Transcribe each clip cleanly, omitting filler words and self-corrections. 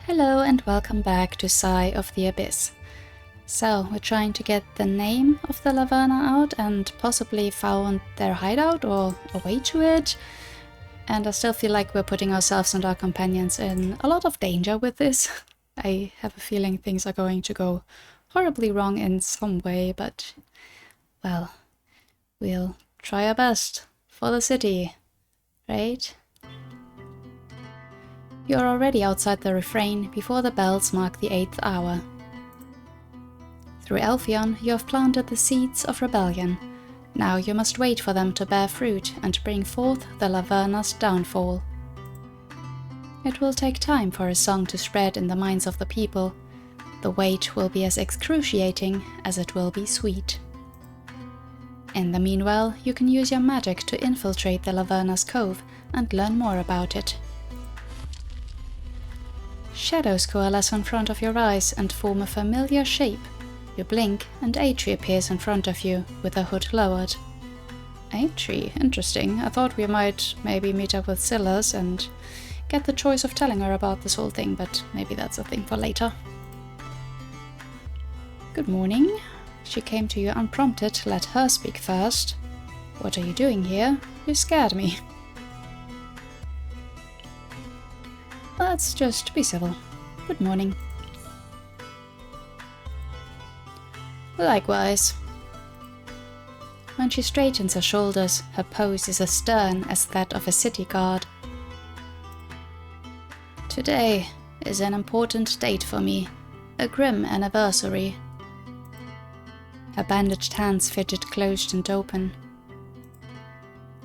Hello and welcome back to Sigh of the Abyss. So, we're trying to get the name of the Laverna out and possibly found their hideout or a way to it. And I still feel like we're putting ourselves and our companions in a lot of danger with this. I have a feeling things are going to go horribly wrong in some way, but, well, we'll try our best for the city, right? You're already outside the refrain before the bells mark the 8th hour. Through Elfion, you have planted the seeds of rebellion. Now you must wait for them to bear fruit and bring forth the Laverna's downfall. It will take time for a song to spread in the minds of the people. The wait will be as excruciating as it will be sweet. In the meanwhile, you can use your magic to infiltrate the Laverna's cove and learn more about it. Shadows coalesce in front of your eyes and form a familiar shape. You blink and Atri appears in front of you, with her hood lowered. Atri? Interesting. I thought we might maybe meet up with Silas and get the choice of telling her about this whole thing, but maybe that's a thing for later. Good morning. She came to you unprompted. Let her speak first. What are you doing here? You scared me. Let's just be civil. Good morning. Likewise. When she straightens her shoulders, her pose is as stern as that of a city guard. Today is an important date for me, a grim anniversary. Her bandaged hands fitted closed and open.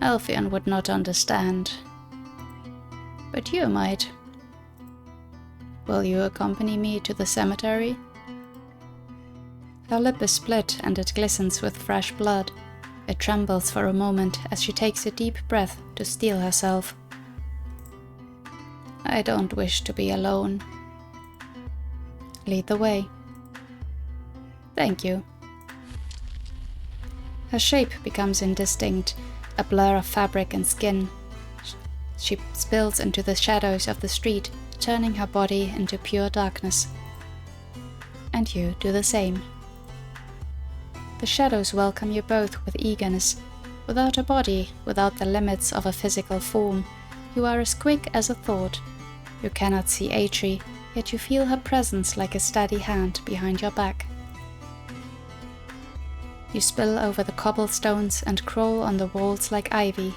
Elfion would not understand, but you might. Will you accompany me to the cemetery? Her lip is split and it glistens with fresh blood. It trembles for a moment as she takes a deep breath to steel herself. I don't wish to be alone. Lead the way. Thank you. Her shape becomes indistinct, a blur of fabric and skin. She spills into the shadows of the street, turning her body into pure darkness. And you do the same. The shadows welcome you both with eagerness. Without a body, without the limits of a physical form, you are as quick as a thought. You cannot see Atri, yet you feel her presence like a steady hand behind your back. You spill over the cobblestones and crawl on the walls like ivy.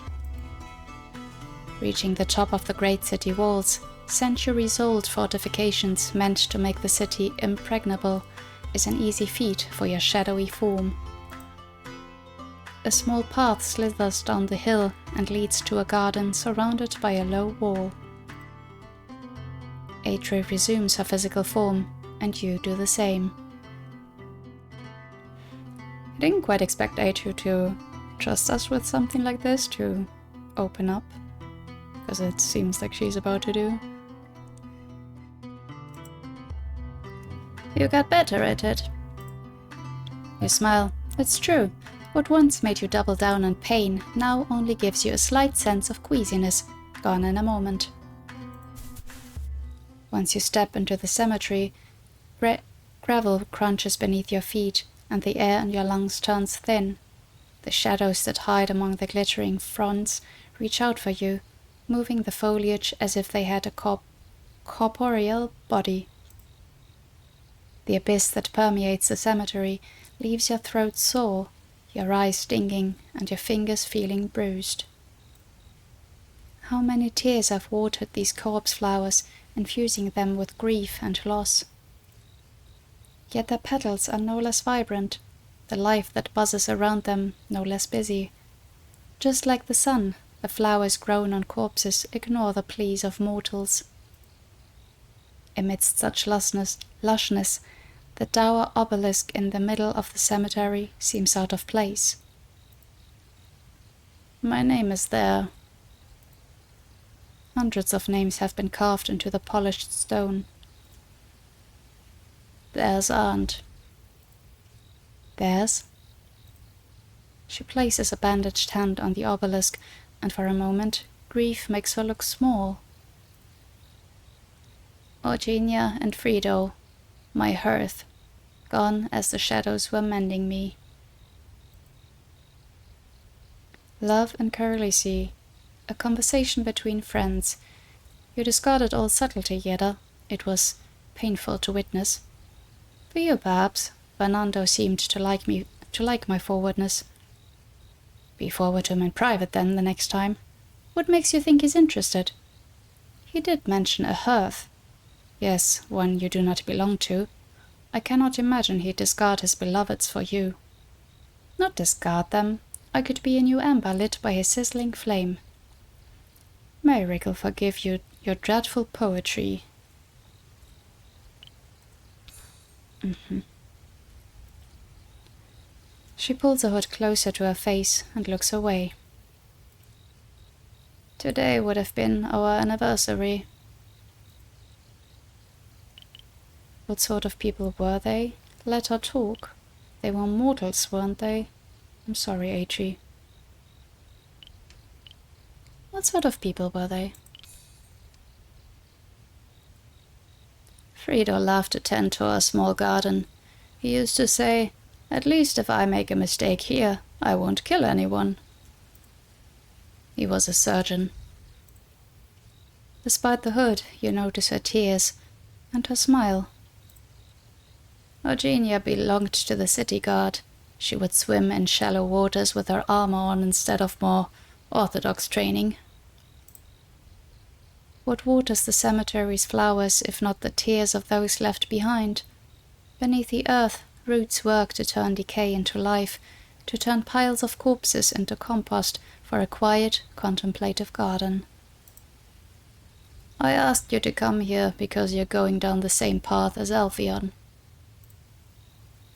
Reaching the top of the great city walls, centuries-old fortifications meant to make the city impregnable, is an easy feat for your shadowy form. A small path slithers down the hill and leads to a garden surrounded by a low wall. Atri resumes her physical form, and you do the same. I didn't quite expect Atri to trust us with something like this, to open up, because it seems like she's about to do. You got better at it. You smile. It's true. What once made you double down on pain now only gives you a slight sense of queasiness, gone in a moment. Once you step into the cemetery, gravel crunches beneath your feet, and the air in your lungs turns thin. The shadows that hide among the glittering fronds reach out for you, moving the foliage as if they had a corporeal body. The abyss that permeates the cemetery leaves your throat sore, your eyes stinging, and your fingers feeling bruised. How many tears have watered these corpse flowers, infusing them with grief and loss? Yet their petals are no less vibrant, the life that buzzes around them no less busy. Just like the sun, the flowers grown on corpses ignore the pleas of mortals. Amidst such lushness, the dour obelisk in the middle of the cemetery seems out of place. My name is there. Hundreds of names have been carved into the polished stone. There's Aunt. Theirs? She places a bandaged hand on the obelisk, and for a moment grief makes her look small. Eugenia and Frido, my hearth, gone as the shadows were mending me. Love and Carlisle, a conversation between friends. You discarded all subtlety, Yeda. It was painful to witness. For you, perhaps. Fernando seemed to like my forwardness. Be forward to him in private, then, the next time. What makes you think he's interested? He did mention a hearth. Yes, one you do not belong to. I cannot imagine he'd discard his beloveds for you. Not discard them. I could be a new ember lit by his sizzling flame. May Rickle forgive you your dreadful poetry. She pulls the hood closer to her face and looks away. Today would have been our anniversary. What sort of people were they? Let her talk. They were mortals, weren't they? I'm sorry, Achi. What sort of people were they? Frido loved to tend to our small garden. He used to say, "At least if I make a mistake here, I won't kill anyone." He was a surgeon. Despite the hood, you notice her tears and her smile. Eugenia belonged to the city guard. She would swim in shallow waters with her armor on instead of more orthodox training. What waters the cemetery's flowers if not the tears of those left behind? Beneath the earth, roots work to turn decay into life, to turn piles of corpses into compost for a quiet, contemplative garden. I asked you to come here because you're going down the same path as Alpheon.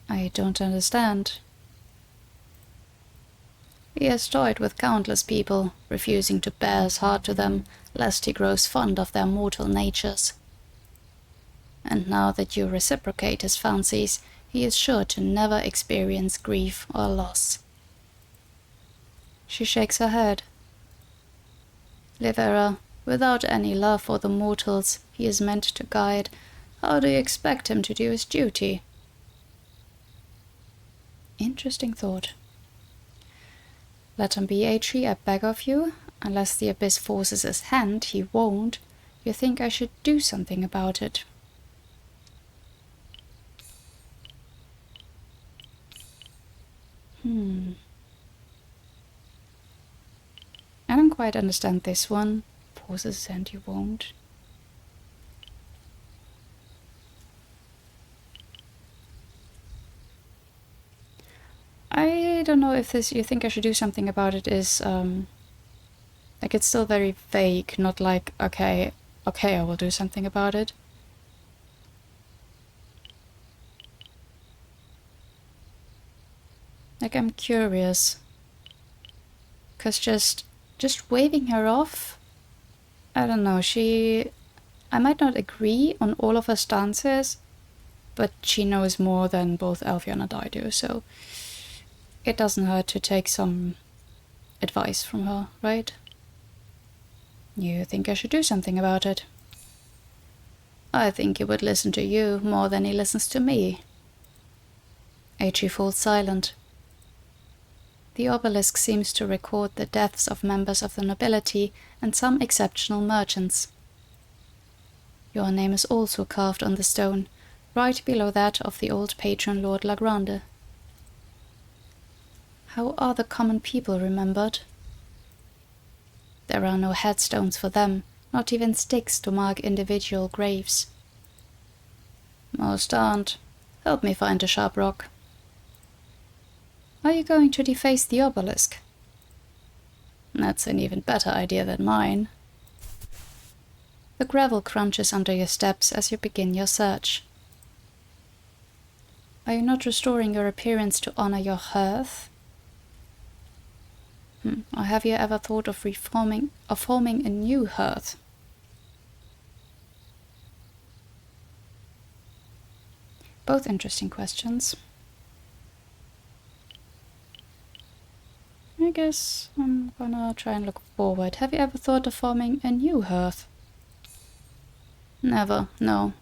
I don't understand. He has toyed with countless people, refusing to bear his heart to them, lest he grows fond of their mortal natures. And now that you reciprocate his fancies, he is sure to never experience grief or loss. She shakes her head. Livera, without any love for the mortals he is meant to guide, how do you expect him to do his duty? Interesting thought. Let him be, Atri, I beg of you. Unless the abyss forces his hand, he won't. You think I should do something about it? I don't quite understand this one. Forces his hand, you won't. I don't know if this, you think I should do something about it, is, like, it's still very vague, not like, okay, I will do something about it. Like, I'm curious. 'Cause just waving her off, I don't know, I might not agree on all of her stances, but she knows more than both Alfie and I do, so it doesn't hurt to take some advice from her, right? You think I should do something about it? I think he would listen to you more than he listens to me. Aichi falls silent. The obelisk seems to record the deaths of members of the nobility and some exceptional merchants. Your name is also carved on the stone, right below that of the old patron Lord Lagrande. How are the common people remembered? There are no headstones for them, not even sticks to mark individual graves. Most aren't. Help me find a sharp rock. Are you going to deface the obelisk? That's an even better idea than mine. The gravel crunches under your steps as you begin your search. Are you not restoring your appearance to honor your hearth? Or have you ever thought of forming a new hearth? Both interesting questions. I guess I'm gonna try and look forward. Have you ever thought of forming a new hearth? Never, no.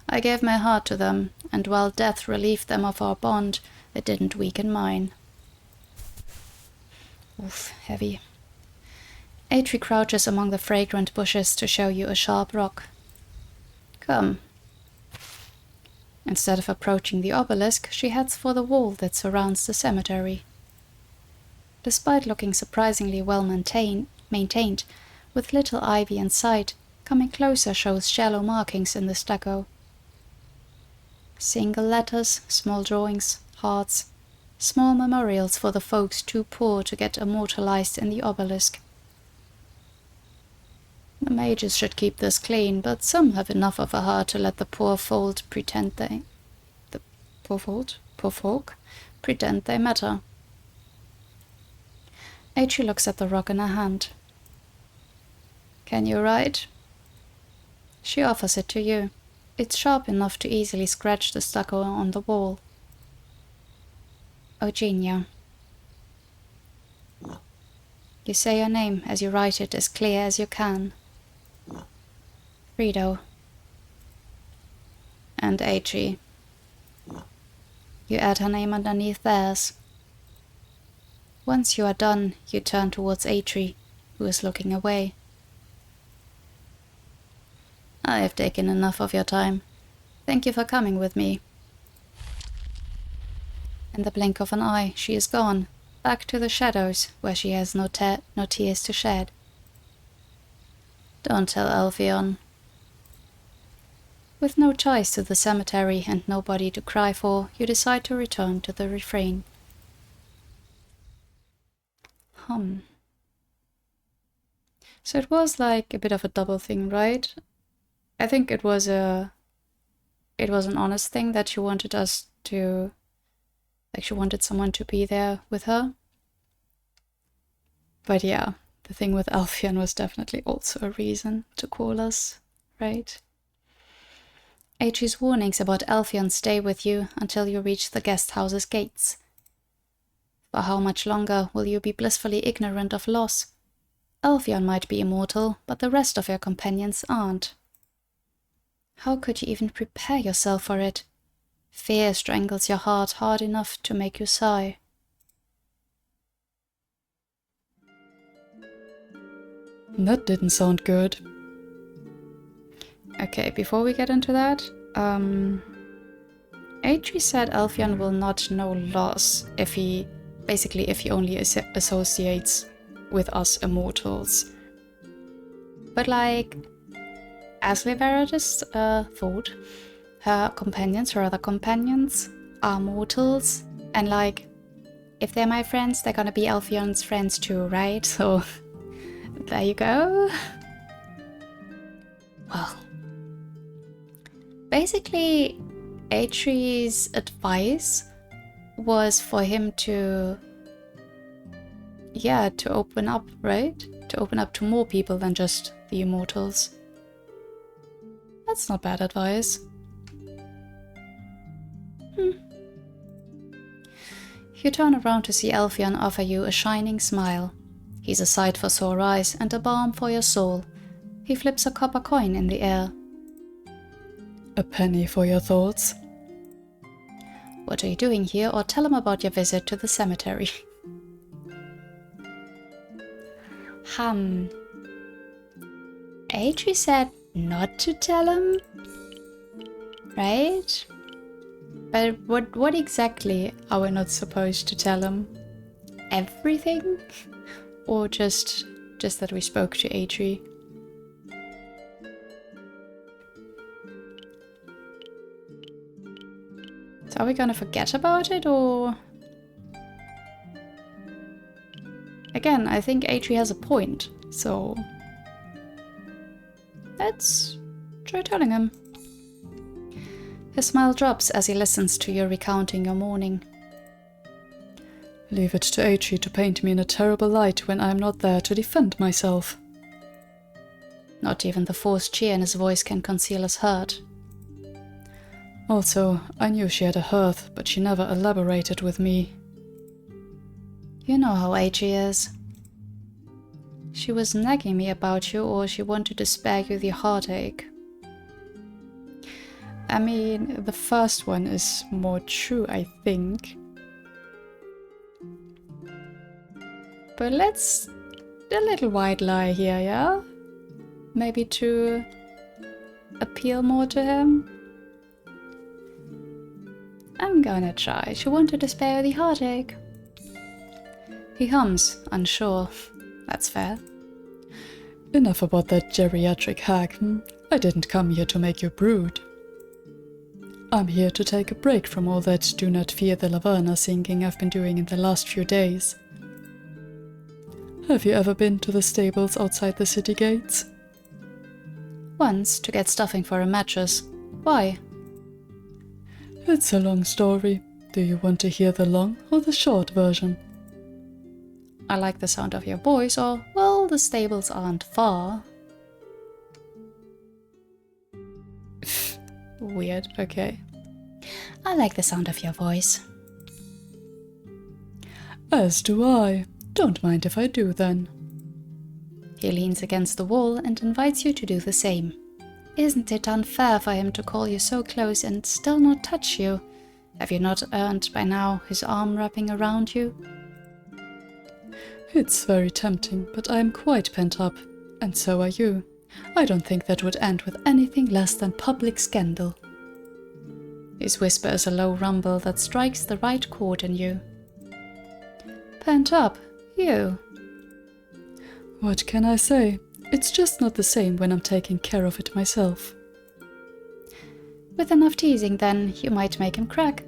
I gave my heart to them, and while death relieved them of our bond, it didn't weaken mine. Oof, heavy. Atri crouches among the fragrant bushes to show you a sharp rock. Come. Instead of approaching the obelisk, she heads for the wall that surrounds the cemetery. Despite looking surprisingly well maintained, with little ivy in sight, coming closer shows shallow markings in the stucco. Single letters, small drawings, hearts, small memorials for the folks too poor to get immortalized in the obelisk. The mages should keep this clean, but some have enough of a heart to let the poor folk pretend they matter. Atri looks at the rock in her hand. Can you write? She offers it to you. It's sharp enough to easily scratch the stucco on the wall. Eugenia. You say your name as you write it as clear as you can. Frido. And Atri. You add her name underneath theirs. Once you are done, you turn towards Atri, who is looking away. I have taken enough of your time. Thank you for coming with me. In the blink of an eye, she is gone, back to the shadows, where she has no tears to shed. Don't tell Alpheon. With no ties to the cemetery and nobody to cry for, you decide to return to the refrain. So it was like a bit of a double thing, right? I think it was an honest thing that she wanted us to, like she wanted someone to be there with her. But yeah, the thing with Alpheon was definitely also a reason to call us, right? Atri's warnings about Alpheon stay with you until you reach the guest house's gates. For how much longer will you be blissfully ignorant of loss? Alpheon might be immortal, but the rest of your companions aren't. How could you even prepare yourself for it? Fear strangles your heart hard enough to make you sigh. That didn't sound good. Okay, before we get into that, Atri said Alpheon will not know loss if he only associates with us immortals. But like, as Leveridus thought, her other companions, are mortals, and like, if they're my friends, they're gonna be Alpheon's friends too, right? So, there you go. Well, basically, Atri's advice was for him to open up, right? To open up to more people than just the immortals. That's not bad advice. You turn around to see Alpheon offer you a shining smile. He's a sight for sore eyes and a balm for your soul. He flips a copper coin in the air. A penny for your thoughts. What are you doing here, or tell him about your visit to the cemetery? Atri said not to tell him, right? But what exactly are we not supposed to tell him? Everything? Or just that we spoke to Atri? So are we gonna forget about it, or... Again, I think Atri has a point, so... let's try telling him. His smile drops as he listens to you recounting your morning. Leave it to Atri to paint me in a terrible light when I'm not there to defend myself. Not even the forced cheer in his voice can conceal his hurt. Also, I knew she had a hearth, but she never elaborated with me. You know how Atri is. She was nagging me about you, or she wanted to spare you the heartache. I mean, the first one is more true, I think. But let's do a little white lie here, yeah? Maybe to appeal more to him? I'm gonna try. She wanted to spare the heartache. He hums, unsure. That's fair. Enough about that geriatric hag. I didn't come here to make you brood. I'm here to take a break from all that do not fear the Laverna singing I've been doing in the last few days. Have you ever been to the stables outside the city gates? Once, to get stuffing for a mattress. Why? It's a long story. Do you want to hear the long or the short version? I like the sound of your voice, or, well, the stables aren't far. Weird, okay. I like the sound of your voice. As do I. Don't mind if I do, then. He leans against the wall and invites you to do the same. Isn't it unfair for him to call you so close and still not touch you? Have you not earned by now his arm wrapping around you? It's very tempting, but I am quite pent up, and so are you. I don't think that would end with anything less than public scandal. His whisper is a low rumble that strikes the right chord in you. Pent up? You? What can I say? It's just not the same when I'm taking care of it myself. With enough teasing, then, you might make him crack.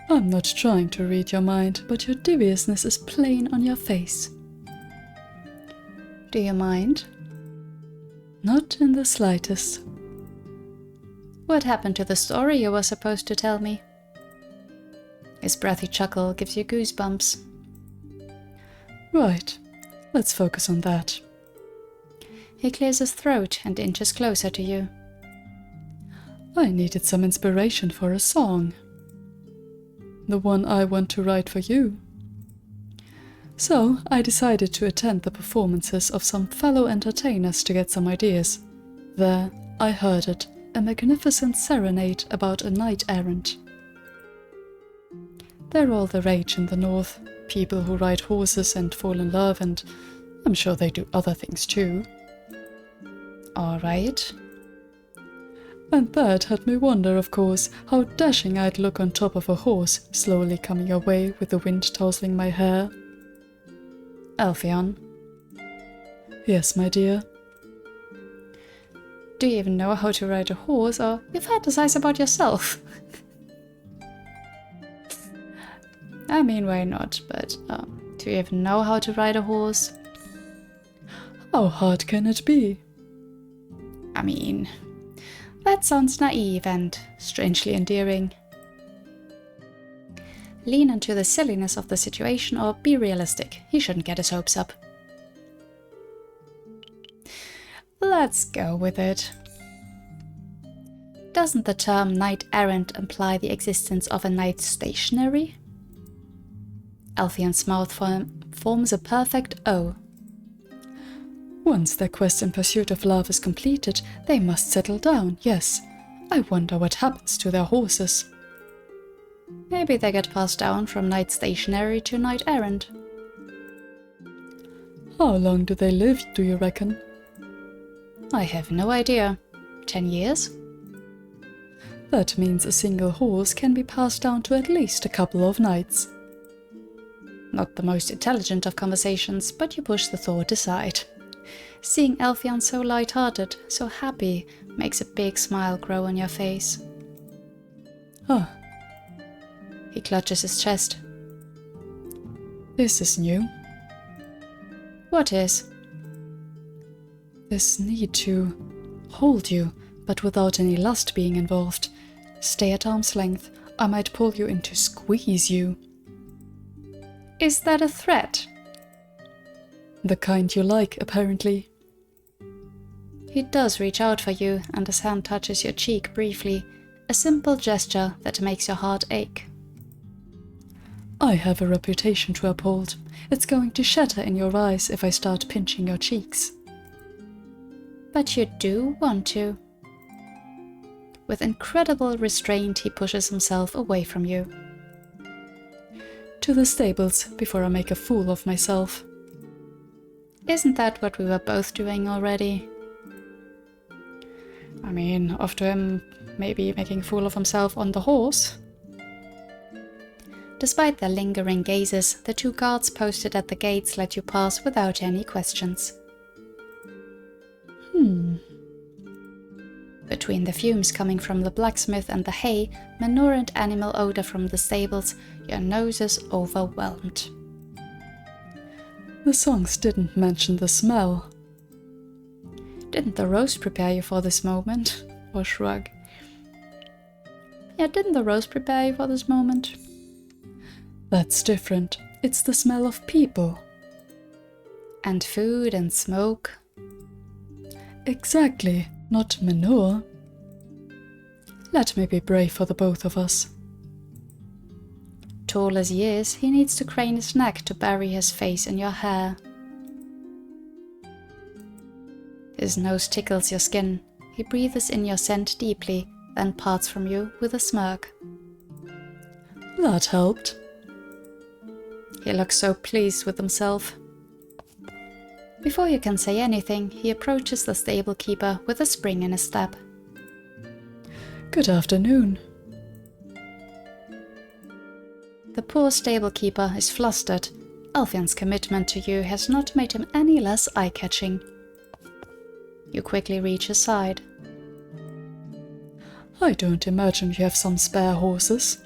I'm not trying to read your mind, but your deviousness is plain on your face. Do you mind? Not in the slightest. What happened to the story you were supposed to tell me? His breathy chuckle gives you goosebumps. Right. Let's focus on that. He clears his throat and inches closer to you. I needed some inspiration for a song. The one I want to write for you. So I decided to attend the performances of some fellow entertainers to get some ideas. There, I heard it, a magnificent serenade about a knight-errant. They're all the rage in the north, people who ride horses and fall in love, and I'm sure they do other things too. All right. And that had me wonder, of course, how dashing I'd look on top of a horse, slowly coming away with the wind tousling my hair. Alpheon. Yes, my dear. Do you even know how to ride a horse, or you fantasize about yourself? I mean, why not, but do you even know how to ride a horse? How hard can it be? I mean, that sounds naive and strangely endearing. Lean into the silliness of the situation or be realistic. He shouldn't get his hopes up. Let's go with it. Doesn't the term knight-errant imply the existence of a knight stationary? Alpheon's mouth forms a perfect O. Once their quest in pursuit of love is completed, they must settle down, yes. I wonder what happens to their horses. Maybe they get passed down from knight stationary to knight-errant. How long do they live, do you reckon? I have no idea. 10 years? That means a single horse can be passed down to at least a couple of knights. Not the most intelligent of conversations, but you push the thought aside. Seeing Alpheon so light-hearted, so happy, makes a big smile grow on your face. Huh. He clutches his chest. This is new. What is? This need to hold you, but without any lust being involved. Stay at arm's length. I might pull you in to squeeze you. Is that a threat? The kind you like, apparently. He does reach out for you, and his hand touches your cheek briefly, a simple gesture that makes your heart ache. I have a reputation to uphold. It's going to shatter in your eyes if I start pinching your cheeks. But you do want to. With incredible restraint, he pushes himself away from you. To the stables before I make a fool of myself. Isn't that what we were both doing already? I mean, after him maybe making a fool of himself on the horse. Despite their lingering gazes, the 2 guards posted at the gates let you pass without any questions. Between the fumes coming from the blacksmith and the hay, manure and animal odor from the stables, your nose is overwhelmed. The songs didn't mention the smell. Didn't the roast prepare you for this moment? Or shrug. Yeah, didn't the roast prepare you for this moment? That's different. It's the smell of people. And food and smoke. Exactly, not manure. Let me be brave for the both of us. Tall as he is, he needs to crane his neck to bury his face in your hair. His nose tickles your skin. He breathes in your scent deeply, then parts from you with a smirk. That helped. He looks so pleased with himself. Before you can say anything, he approaches the stable keeper with a spring in his step. Good afternoon. The poor stable keeper is flustered. Alfion's commitment to you has not made him any less eye-catching. You quickly reach his side. I don't imagine you have some spare horses.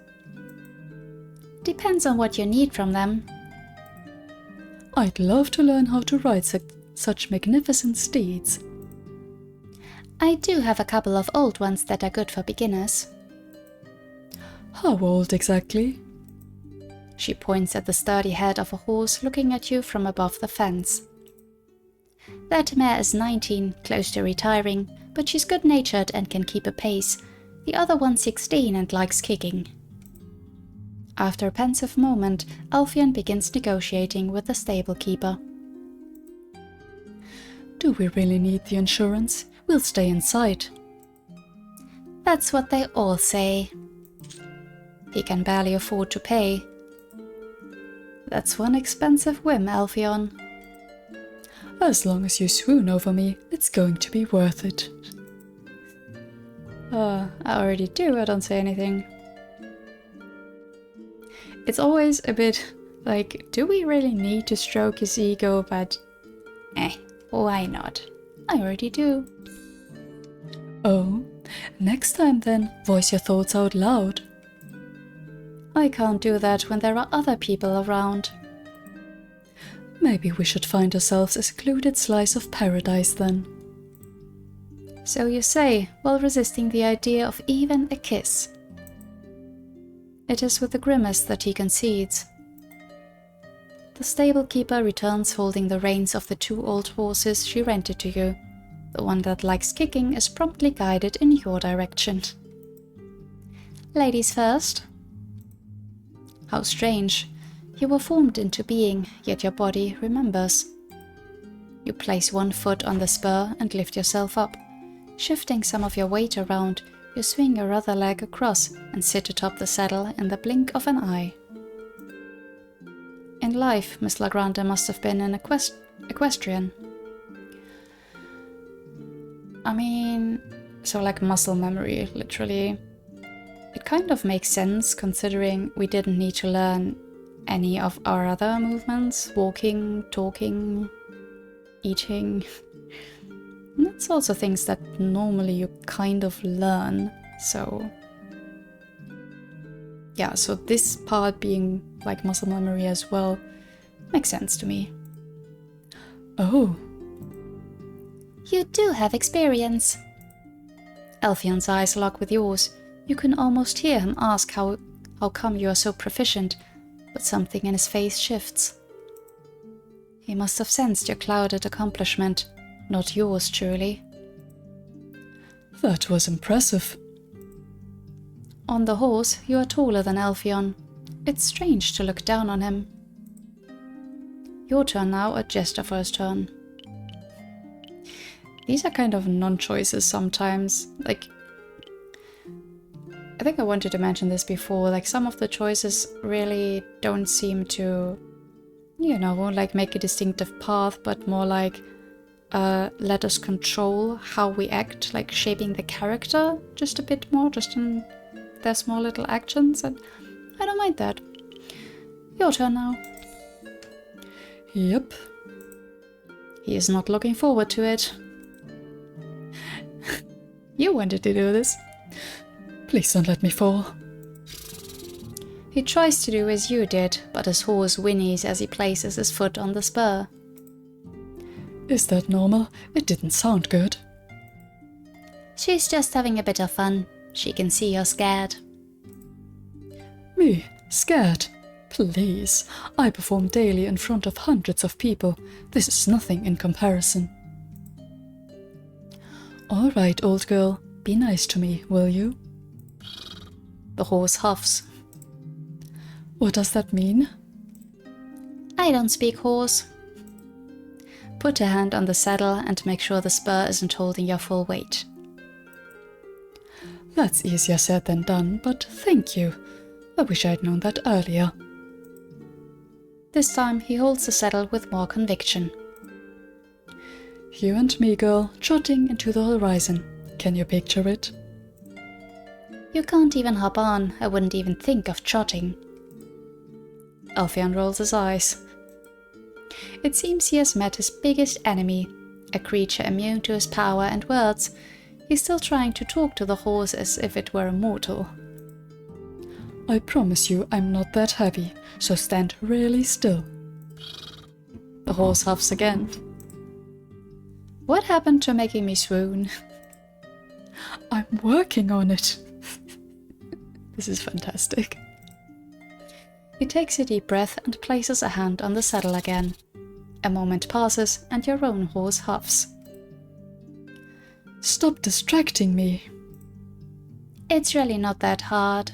Depends on what you need from them. I'd love to learn how to ride such magnificent steeds. I do have a couple of old ones that are good for beginners. How old exactly? She points at the sturdy head of a horse looking at you from above the fence. That mare is 19, close to retiring, but she's good-natured and can keep a pace. The other one's 16 and likes kicking. After a pensive moment, Alfion begins negotiating with the stable keeper. Do we really need the insurance? We'll stay inside. That's what they all say. He can barely afford to pay. That's one expensive whim, Alfion. As long as you swoon over me, it's going to be worth it. I already do, I don't say anything. It's always a bit like, do we really need to stroke his ego, but why not? I already do. Oh, next time then, voice your thoughts out loud. I can't do that when there are other people around. Maybe we should find ourselves a secluded slice of paradise then. So you say, while resisting the idea of even a kiss. It is with a grimace that he concedes. The stable keeper returns holding the reins of the 2 old horses she rented to you. The one that likes kicking is promptly guided in your direction. Ladies first. How strange. You were formed into being, yet your body remembers. You place one foot on the spur and lift yourself up. Shifting some of your weight around, you swing your other leg across and sit atop the saddle in the blink of an eye. In life, Miss Lagrande must have been an equestrian. I mean, so like muscle memory, literally. It kind of makes sense considering we didn't need to learn any of our other movements, walking, talking, eating. And that's also things that normally you kind of learn, so yeah, so this part being like muscle memory as well makes sense to me. Oh. You do have experience. Alfion's eyes lock with yours. You can almost hear him ask how come you are so proficient, but something in his face shifts. He must have sensed your clouded accomplishment, not yours truly. That was impressive. On the horse, you are taller than Alfion. It's strange to look down on him. Your turn now, a gesture for his turn. These are kind of non-choices sometimes. Like, think I wanted to mention this before, like some of the choices really don't seem to, you know, like make a distinctive path, but more like let us control how we act, like shaping the character just a bit more, just in their small little actions, and I don't mind that. Your turn now. Yep. He is not looking forward to it. You wanted to do this. Please don't let me fall. He tries to do as you did, but his horse whinnies as he places his foot on the spur. Is that normal? It didn't sound good. She's just having a bit of fun. She can see you're scared. Me? Scared? Please. I perform daily in front of hundreds of people. This is nothing in comparison. All right, old girl. Be nice to me, will you? The horse huffs. What does that mean? I don't speak horse. Put a hand on the saddle and make sure the spur isn't holding your full weight. That's easier said than done, but thank you. I wish I'd known that earlier. This time he holds the saddle with more conviction. You and me, girl, trotting into the horizon. Can you picture it? You can't even hop on. I wouldn't even think of trotting. Alfian rolls his eyes. It seems he has met his biggest enemy, a creature immune to his power and words. He's still trying to talk to the horse as if it were immortal. I promise you I'm not that heavy, so stand really still. The horse huffs again. What happened to making me swoon? I'm working on it. This is fantastic. He takes a deep breath and places a hand on the saddle again. A moment passes and your own horse huffs. Stop distracting me. It's really not that hard.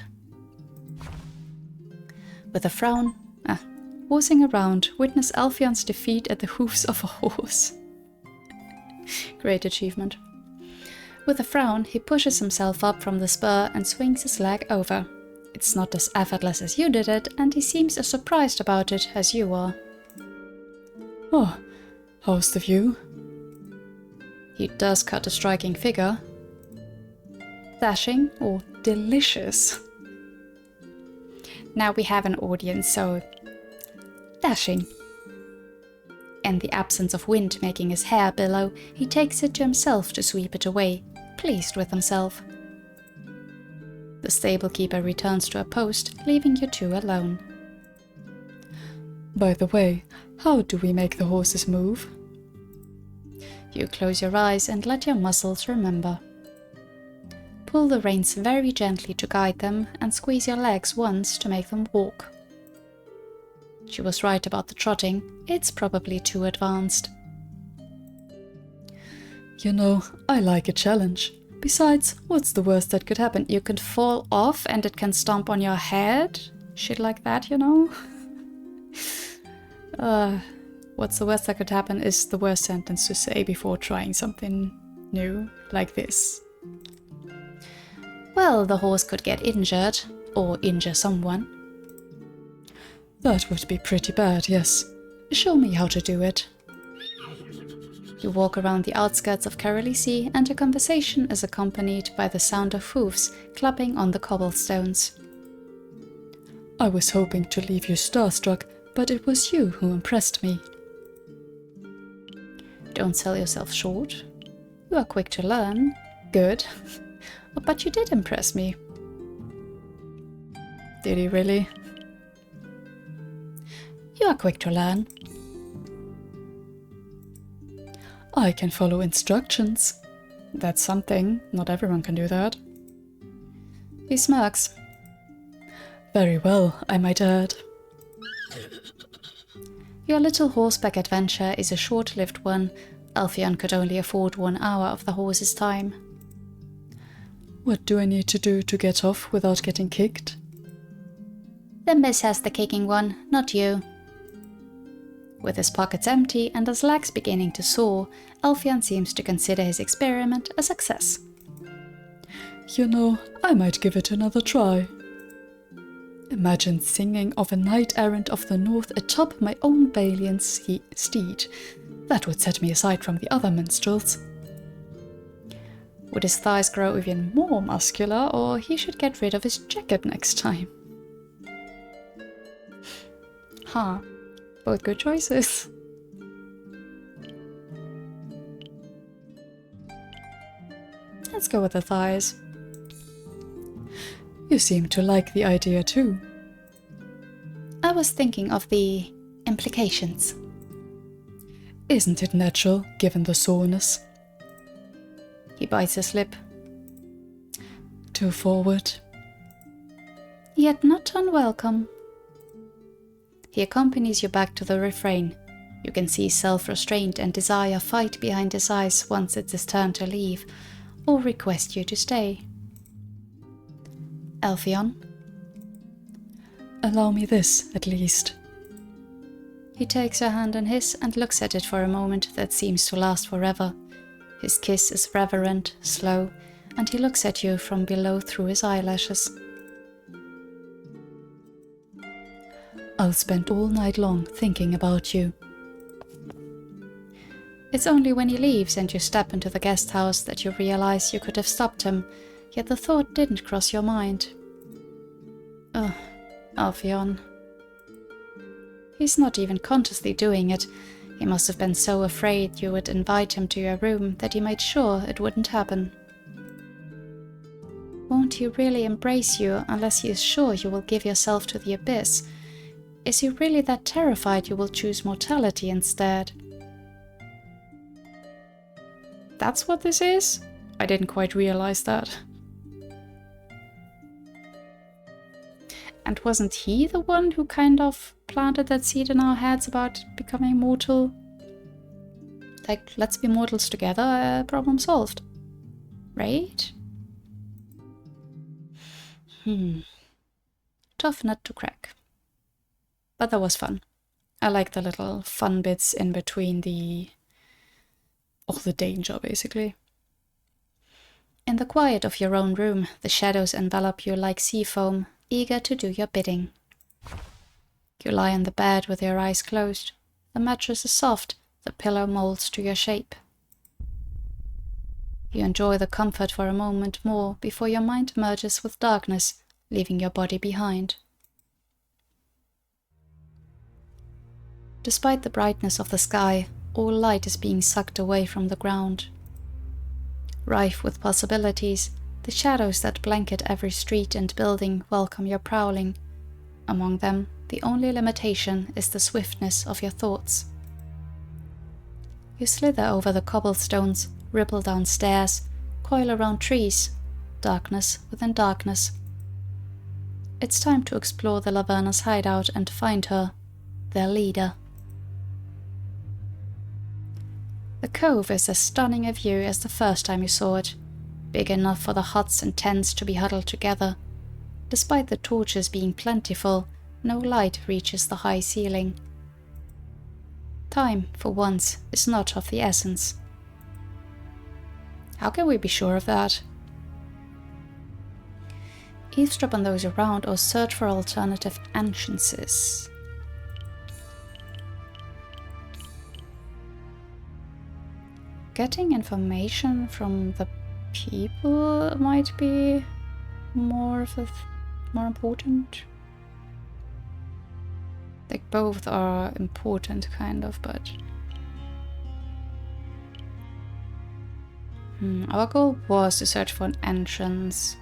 With a frown, horsing around, witness Alfian's defeat at the hoofs of a horse. Great achievement. With a frown, he pushes himself up from the spur and swings his leg over. It's not as effortless as you did it, and he seems as surprised about it as you are. Oh, how's the view? He does cut a striking figure. Dashing or delicious? Now we have an audience, so dashing. In the absence of wind making his hair billow, he takes it to himself to sweep it away, pleased with himself. The stable-keeper returns to a post, leaving you two alone. By the way, how do we make the horses move? You close your eyes and let your muscles remember. Pull the reins very gently to guide them and squeeze your legs once to make them walk. She was right about the trotting, it's probably too advanced. You know, I like a challenge. Besides, what's the worst that could happen? You could fall off and it can stomp on your head? Shit like that, you know? What's the worst that could happen is the worst sentence to say before trying something new, like this. Well, the horse could get injured, or injure someone. That would be pretty bad, yes. Show me how to do it. You walk around the outskirts of Sigh, and your conversation is accompanied by the sound of hoofs clapping on the cobblestones. I was hoping to leave you starstruck, but it was you who impressed me. Don't sell yourself short. You are quick to learn. Good. But you did impress me. Did he really? You are quick to learn. I can follow instructions. That's something. Not everyone can do that. He smirks. Very well, I might add. Your little horseback adventure is a short-lived one. Alfian could only afford 1 hour of the horse's time. What do I need to do to get off without getting kicked? The miss has the kicking one, not you. With his pockets empty and his legs beginning to sore, Alfian seems to consider his experiment a success. You know, I might give it another try. Imagine singing of a knight-errant of the north atop my own valiant steed. That would set me aside from the other minstrels. Would his thighs grow even more muscular, or he should get rid of his jacket next time? Huh. Both good choices. Let's go with the thighs. You seem to like the idea too. I was thinking of the implications. Isn't it natural, given the soreness? He bites his lip. Too forward. Yet not unwelcome. He accompanies you back to the refrain. You can see self-restraint and desire fight behind his eyes once it's his turn to leave, or request you to stay. Alpheon. Allow me this, at least. He takes her hand in his and looks at it for a moment that seems to last forever. His kiss is reverent, slow, and he looks at you from below through his eyelashes. I'll spend all night long thinking about you. It's only when he leaves and you step into the guest house that you realize you could have stopped him, yet the thought didn't cross your mind. Ugh, Alpheon. He's not even consciously doing it. He must have been so afraid you would invite him to your room that he made sure it wouldn't happen. Won't he really embrace you unless he is sure you will give yourself to the abyss? Is he really that terrified you will choose mortality instead? That's what this is? I didn't quite realize that. And wasn't he the one who kind of planted that seed in our heads about becoming mortal? Like, let's be mortals together, problem solved. Right? Tough nut to crack. But that was fun. I like the little fun bits in between all the danger, basically. In the quiet of your own room, the shadows envelop you like sea foam, eager to do your bidding. You lie on the bed with your eyes closed. The mattress is soft, the pillow molds to your shape. You enjoy the comfort for a moment more before your mind merges with darkness, leaving your body behind. Despite the brightness of the sky, all light is being sucked away from the ground. Rife with possibilities, the shadows that blanket every street and building welcome your prowling. Among them, the only limitation is the swiftness of your thoughts. You slither over the cobblestones, ripple down stairs, coil around trees, darkness within darkness. It's time to explore the Laverna's hideout and find her, their leader. The cove is as stunning a view as the first time you saw it, big enough for the huts and tents to be huddled together. Despite the torches being plentiful, no light reaches the high ceiling. Time, for once, is not of the essence. How can we be sure of that? Eavesdrop on those around or search for alternative entrances. Getting information from the people might be more important. Like, both are important, kind of, but our goal was to search for an entrance.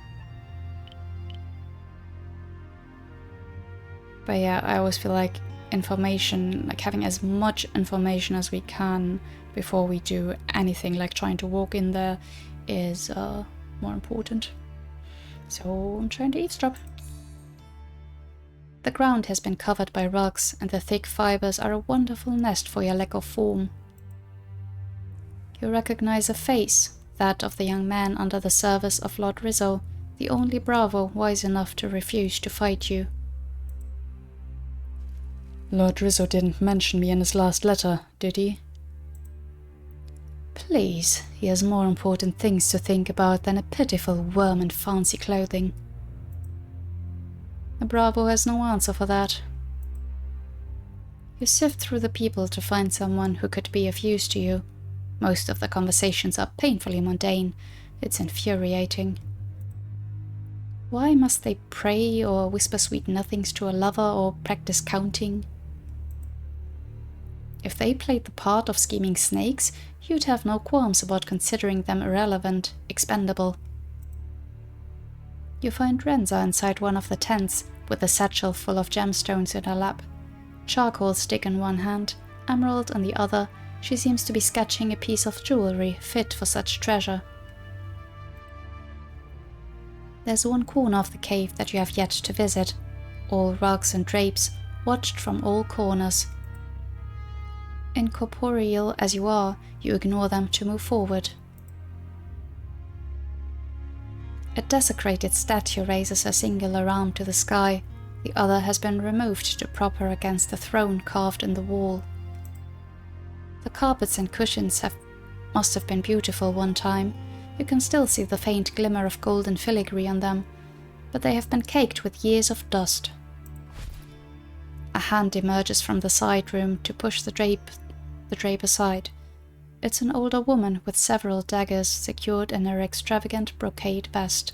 But yeah, I always feel like information, like having as much information as we can before we do anything, like trying to walk in there, is more important. So I'm trying to eavesdrop. The ground has been covered by rugs, and the thick fibers are a wonderful nest for your lack of form. You recognize a face, that of the young man under the service of Lord Rizzo, the only bravo wise enough to refuse to fight you. Lord Rizzo didn't mention me in his last letter, did he? Please, he has more important things to think about than a pitiful worm in fancy clothing. The Bravo has no answer for that. You sift through the people to find someone who could be of use to you. Most of the conversations are painfully mundane. It's infuriating. Why must they pray or whisper sweet nothings to a lover or practice counting? If they played the part of scheming snakes, you'd have no qualms about considering them irrelevant, expendable. You find Renza inside one of the tents, with a satchel full of gemstones in her lap. Charcoal stick in one hand, emerald in the other, she seems to be sketching a piece of jewelry fit for such treasure. There's one corner of the cave that you have yet to visit, all rugs and drapes, watched from all corners. Incorporeal as you are, you ignore them to move forward. A desecrated statue raises her singular arm to the sky. The other has been removed to prop her against the throne carved in the wall. The carpets and cushions must have been beautiful one time. You can still see the faint glimmer of golden filigree on them, but they have been caked with years of dust. A hand emerges from the side room to push the drape aside. It's an older woman with several daggers secured in her extravagant brocade vest.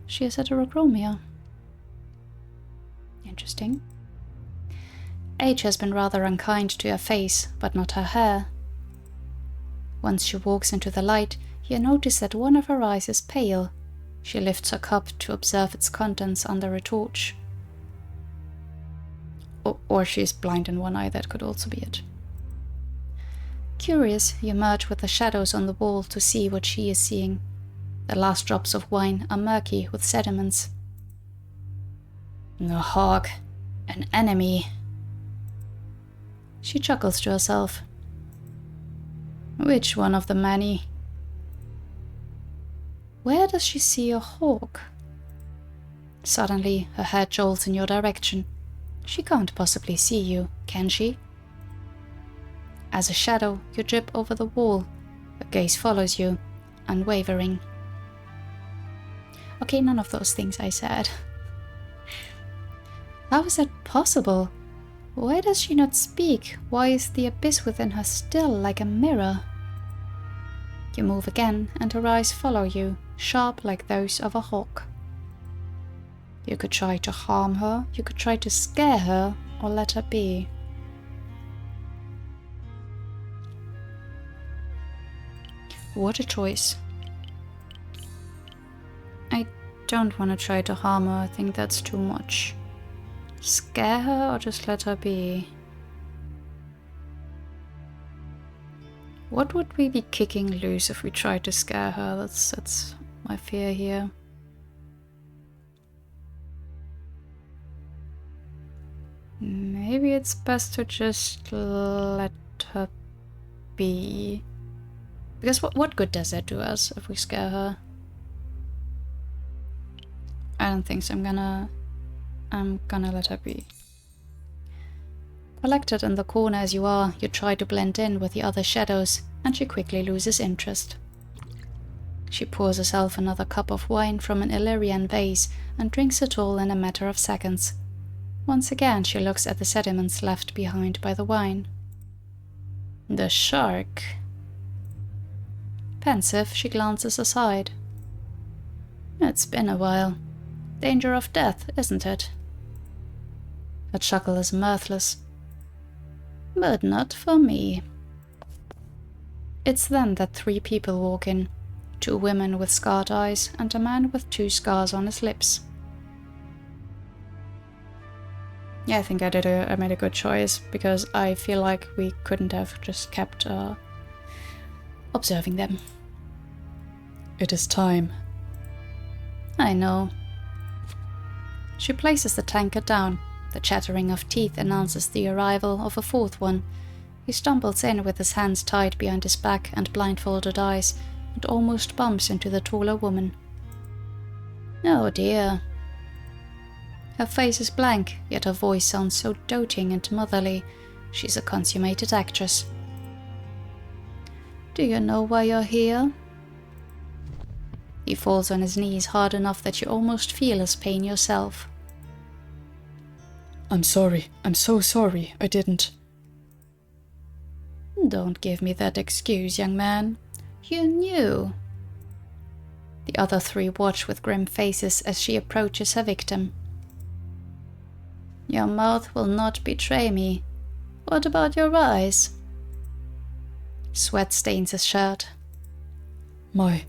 She is heterochromia. Interesting. Age has been rather unkind to her face, but not her hair. Once she walks into the light, you notice that one of her eyes is pale. She lifts her cup to observe its contents under a torch. Or she is blind in one eye, that could also be it. Curious, you merge with the shadows on the wall to see what she is seeing. The last drops of wine are murky with sediments. The hog, an enemy. She chuckles to herself. Which one of the many? Where does she see a hawk? Suddenly, her head jolts in your direction. She can't possibly see you, can she? As a shadow, you drip over the wall. Her gaze follows you, unwavering. Okay, none of those things I said. How is that possible? Why does she not speak? Why is the abyss within her still like a mirror? You move again, and her eyes follow you, sharp like those of a hawk. You could try to harm her, you could try to scare her, or let her be. What a choice. I don't want to try to harm her, I think that's too much. Scare her or just let her be? What would we be kicking loose if we tried to scare her? That's my fear here. Maybe it's best to just let her be. Because what good does that do us if we scare her? I don't think so. I'm gonna let her be. Collected in the corner as you are, you try to blend in with the other shadows, and she quickly loses interest. She pours herself another cup of wine from an Illyrian vase and drinks it all in a matter of seconds. Once again she looks at the sediments left behind by the wine. The shark. Pensive, she glances aside. It's been a while. Danger of death, isn't it? Her chuckle is mirthless. But not for me. It's then that 3 people walk in. 2 women with scarred eyes and a man with 2 scars on his lips. Yeah, I think I made a good choice, because I feel like we couldn't have just kept observing them. It is time. I know. She places the tankard down. The chattering of teeth announces the arrival of a 4th one. He stumbles in with his hands tied behind his back and blindfolded eyes, and almost bumps into the taller woman. Oh dear. Her face is blank, yet her voice sounds so doting and motherly. She's a consummated actress. Do you know why you're here? He falls on his knees hard enough that you almost feel his pain yourself. I'm sorry. I'm so sorry. I didn't. Don't give me that excuse, young man. You knew. The other three watch with grim faces as she approaches her victim. Your mouth will not betray me. What about your eyes? Sweat stains his shirt. My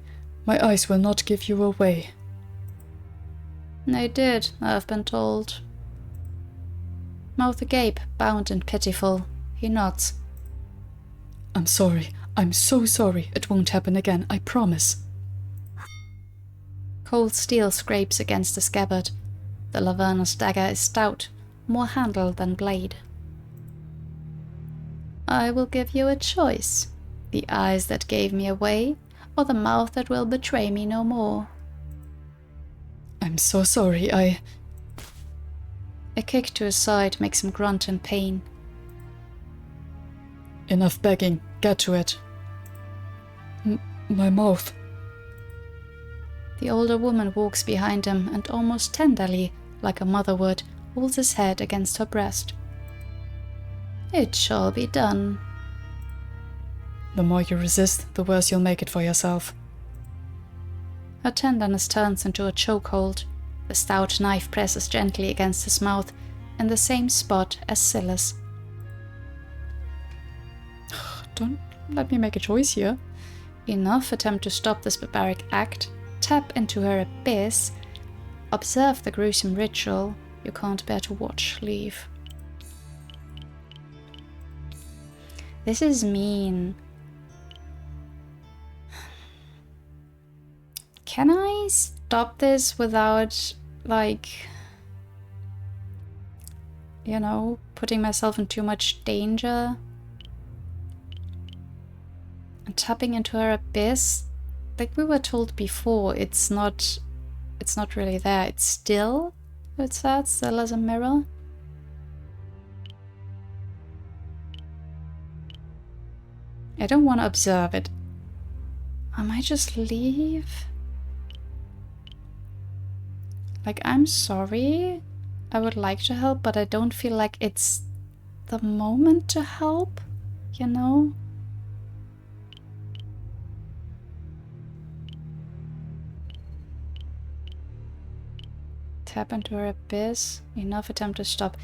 eyes will not give you away. They did, I've been told. Mouth agape, bound and pitiful, he nods. I'm sorry. I'm so sorry. It won't happen again, I promise. Cold steel scrapes against the scabbard. The Laverna's dagger is stout, more handle than blade. I will give you a choice. The eyes that gave me away, or the mouth that will betray me no more. I'm so sorry, A kick to his side makes him grunt in pain. Enough begging. Get to it. My mouth. The older woman walks behind him and almost tenderly, like a mother would, holds his head against her breast. It shall be done. The more you resist, the worse you'll make it for yourself. Her tenderness turns into a chokehold. The stout knife presses gently against his mouth, in the same spot as Scylla's. Don't let me make a choice here. Enough attempt to stop this barbaric act. Tap into her abyss. Observe the gruesome ritual. You can't bear to watch. Leave. This is mean. Can I stop this without, like, you know, putting myself in too much danger? And tapping into her abyss, like we were told before, it's not really there. It's still, it says, still as a mirror. I don't want to observe it. I might just leave. Like, I'm sorry. I would like to help, but I don't feel like it's the moment to help, you know? Tap into her abyss. Enough attempt to stop.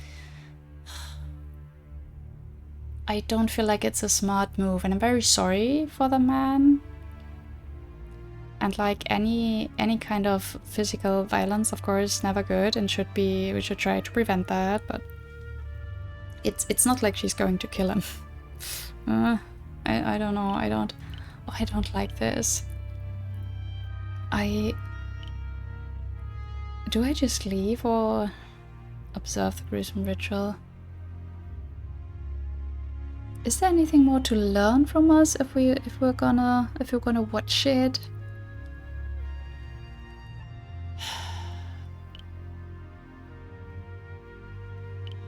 I don't feel like it's a smart move, and I'm very sorry for the man. And like any kind of physical violence, of course, never good, and we should try to prevent that. But it's not like she's going to kill him. I don't know. I don't like this. Do I just leave or observe the gruesome ritual? Is there anything more to learn from us if we're gonna watch it?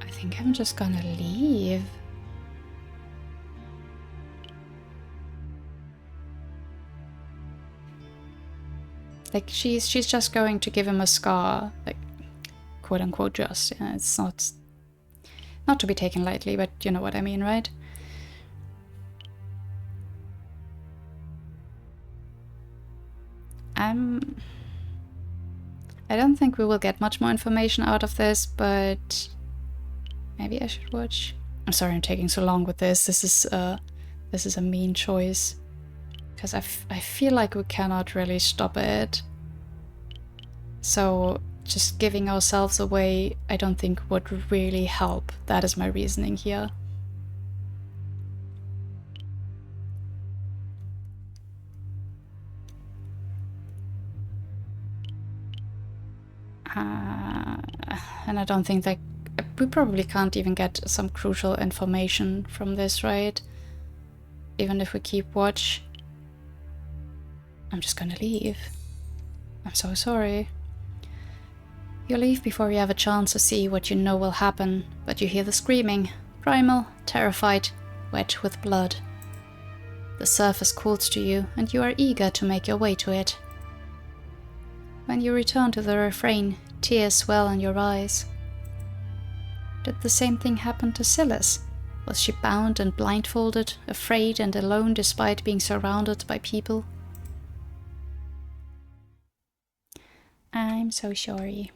I think I'm just gonna leave. Like she's just going to give him a scar, like quote unquote just. Yeah, it's not to be taken lightly, but you know what I mean, right? I don't think we will get much more information out of this, but maybe I should watch. I'm sorry I'm taking so long with this. This is a mean choice. Because I feel like we cannot really stop it. So just giving ourselves away, I don't think would really help. That is my reasoning here. And I don't think that we probably can't even get some crucial information from this, right? Even if we keep watch. I'm just gonna leave. I'm so sorry. You leave before you have a chance to see what you know will happen, but you hear the screaming, primal, terrified, wet with blood. The surface calls to you, and you are eager to make your way to it. When you return to the refrain, tears well in your eyes. Did the same thing happen to Silas? Was she bound and blindfolded, afraid and alone despite being surrounded by people? I'm so sorry.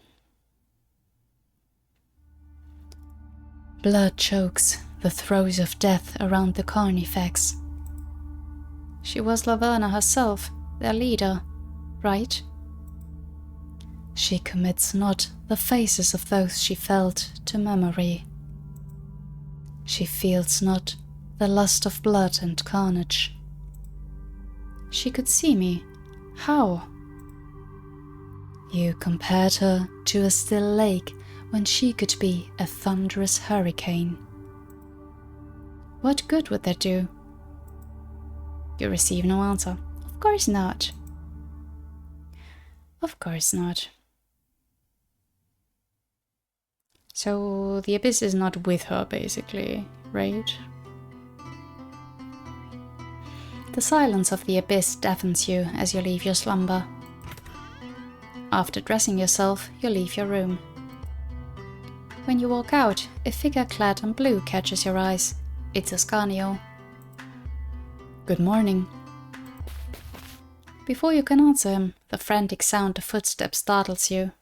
Blood chokes the throes of death around the carnifex. She was Laverna herself, their leader, right? She commits not the faces of those she felt to memory. She feels not the lust of blood and carnage. She could see me. How? You compared her to a still lake when she could be a thunderous hurricane. What good would that do? You receive no answer. Of course not. Of course not. So the abyss is not with her, basically, right? The silence of the abyss deafens you as you leave your slumber. After dressing yourself, you leave your room. When you walk out, a figure clad in blue catches your eyes. It's Ascanio. Good morning. Before you can answer him, the frantic sound of footsteps startles you.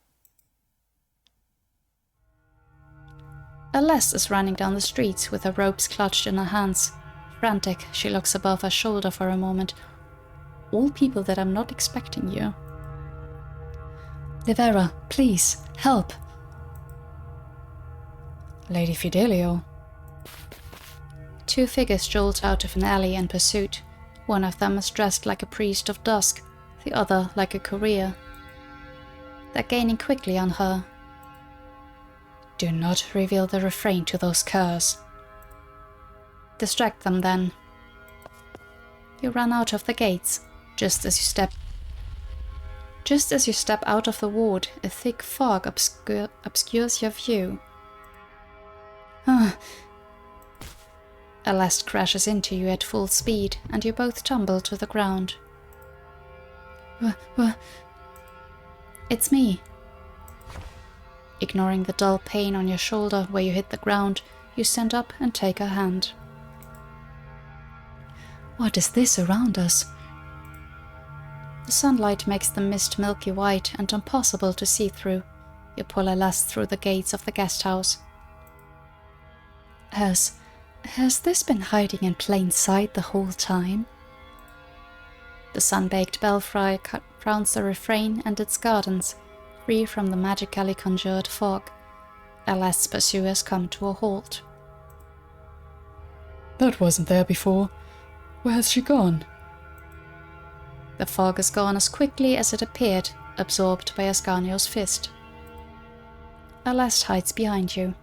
Aleste is running down the streets with her ropes clutched in her hands. Frantic, she looks above her shoulder for a moment. All people that I'm not expecting you. Livera, please, help! Lady Fidelio. Two figures jolt out of an alley in pursuit. One of them is dressed like a priest of dusk, the other like a courier. They're gaining quickly on her. Do not reveal the refrain to those curs. Distract them then. You run out of the gates. Just as you step out of the ward, a thick fog obscures your view. Aleste crashes into you at full speed, and you both tumble to the ground. It's me. Ignoring the dull pain on your shoulder where you hit the ground, you stand up and take her hand. What is this around us? The sunlight makes the mist milky white and impossible to see through. You pull Aleste through the gates of the guest house. Has this been hiding in plain sight the whole time? The sun-baked belfry crowns the refrain and its gardens, free from the magically conjured fog. Aleste's pursuers come to a halt. That wasn't there before. Where has she gone? The fog is gone as quickly as it appeared, absorbed by Ascanio's fist. Aleste hides behind you.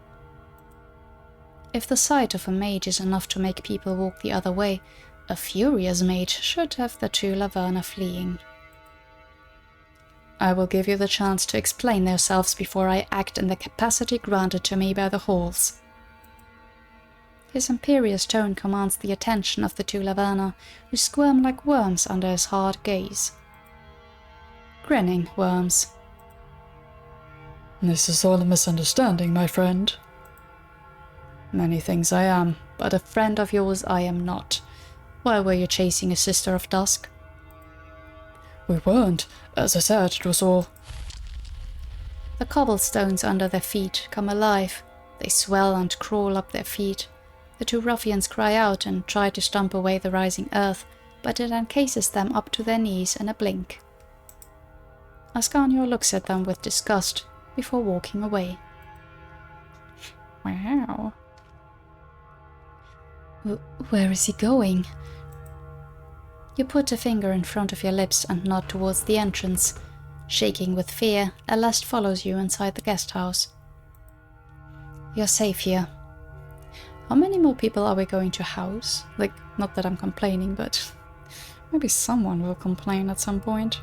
If the sight of a mage is enough to make people walk the other way, a furious mage should have the two Laverna fleeing. I will give you the chance to explain yourselves before I act in the capacity granted to me by the halls. His imperious tone commands the attention of the two Laverna, who squirm like worms under his hard gaze. Grinning worms. This is all a misunderstanding, my friend. Many things I am, but a friend of yours I am not. Why were you chasing a sister of dusk? We weren't. As I said, it was all... The cobblestones under their feet come alive. They swell and crawl up their feet. The two ruffians cry out and try to stomp away the rising earth, but it encases them up to their knees in a blink. Ascanio looks at them with disgust before walking away. Wow. Where is he going? You put a finger in front of your lips and nod towards the entrance. Shaking with fear, Aleste follows you inside the guest house. You're safe here. How many more people are we going to house? Like, not that I'm complaining, but maybe someone will complain at some point.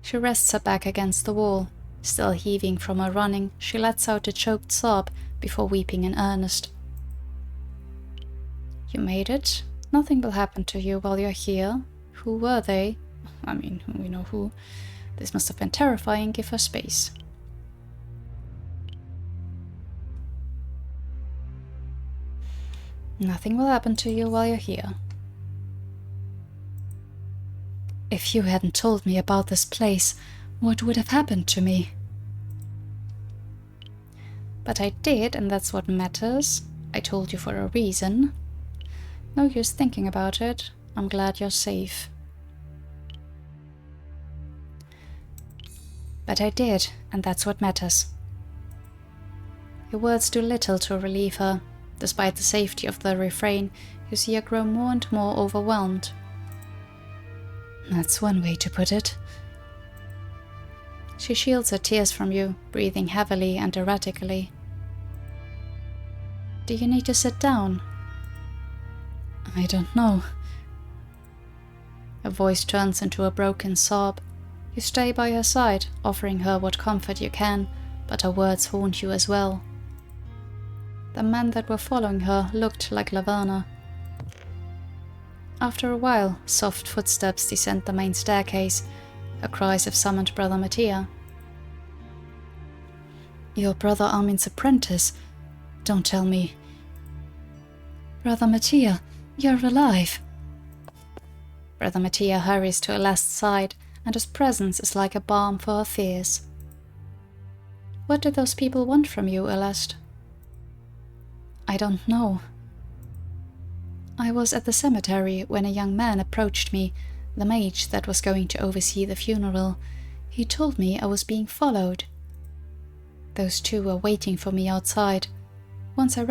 She rests her back against the wall. Still heaving from her running, she lets out a choked sob before weeping in earnest. You made it. Nothing will happen to you while you're here. Who were they? I mean, we know who. This must have been terrifying. Give her space. Nothing will happen to you while you're here. If you hadn't told me about this place, what would have happened to me? But I did, and that's what matters. I told you for a reason. No use thinking about it. I'm glad you're safe. But I did, and that's what matters. Your words do little to relieve her. Despite the safety of the refrain, you see her grow more and more overwhelmed. That's one way to put it. She shields her tears from you, breathing heavily and erratically. Do you need to sit down? I don't know. Her voice turns into a broken sob. You stay by her side, offering her what comfort you can, but her words haunt you as well. The men that were following her looked like Laverna. After a while, soft footsteps descend the main staircase. Her cries have summoned Brother Mattia. Your Brother Armin's apprentice? Don't tell me. Brother Mattia, you're alive. Brother Mattia hurries to Alast's side, and his presence is like a balm for her fears. What did those people want from you, Alast? I don't know. I was at the cemetery when a young man approached me, the mage that was going to oversee the funeral. He told me I was being followed. Those two were waiting for me outside. One I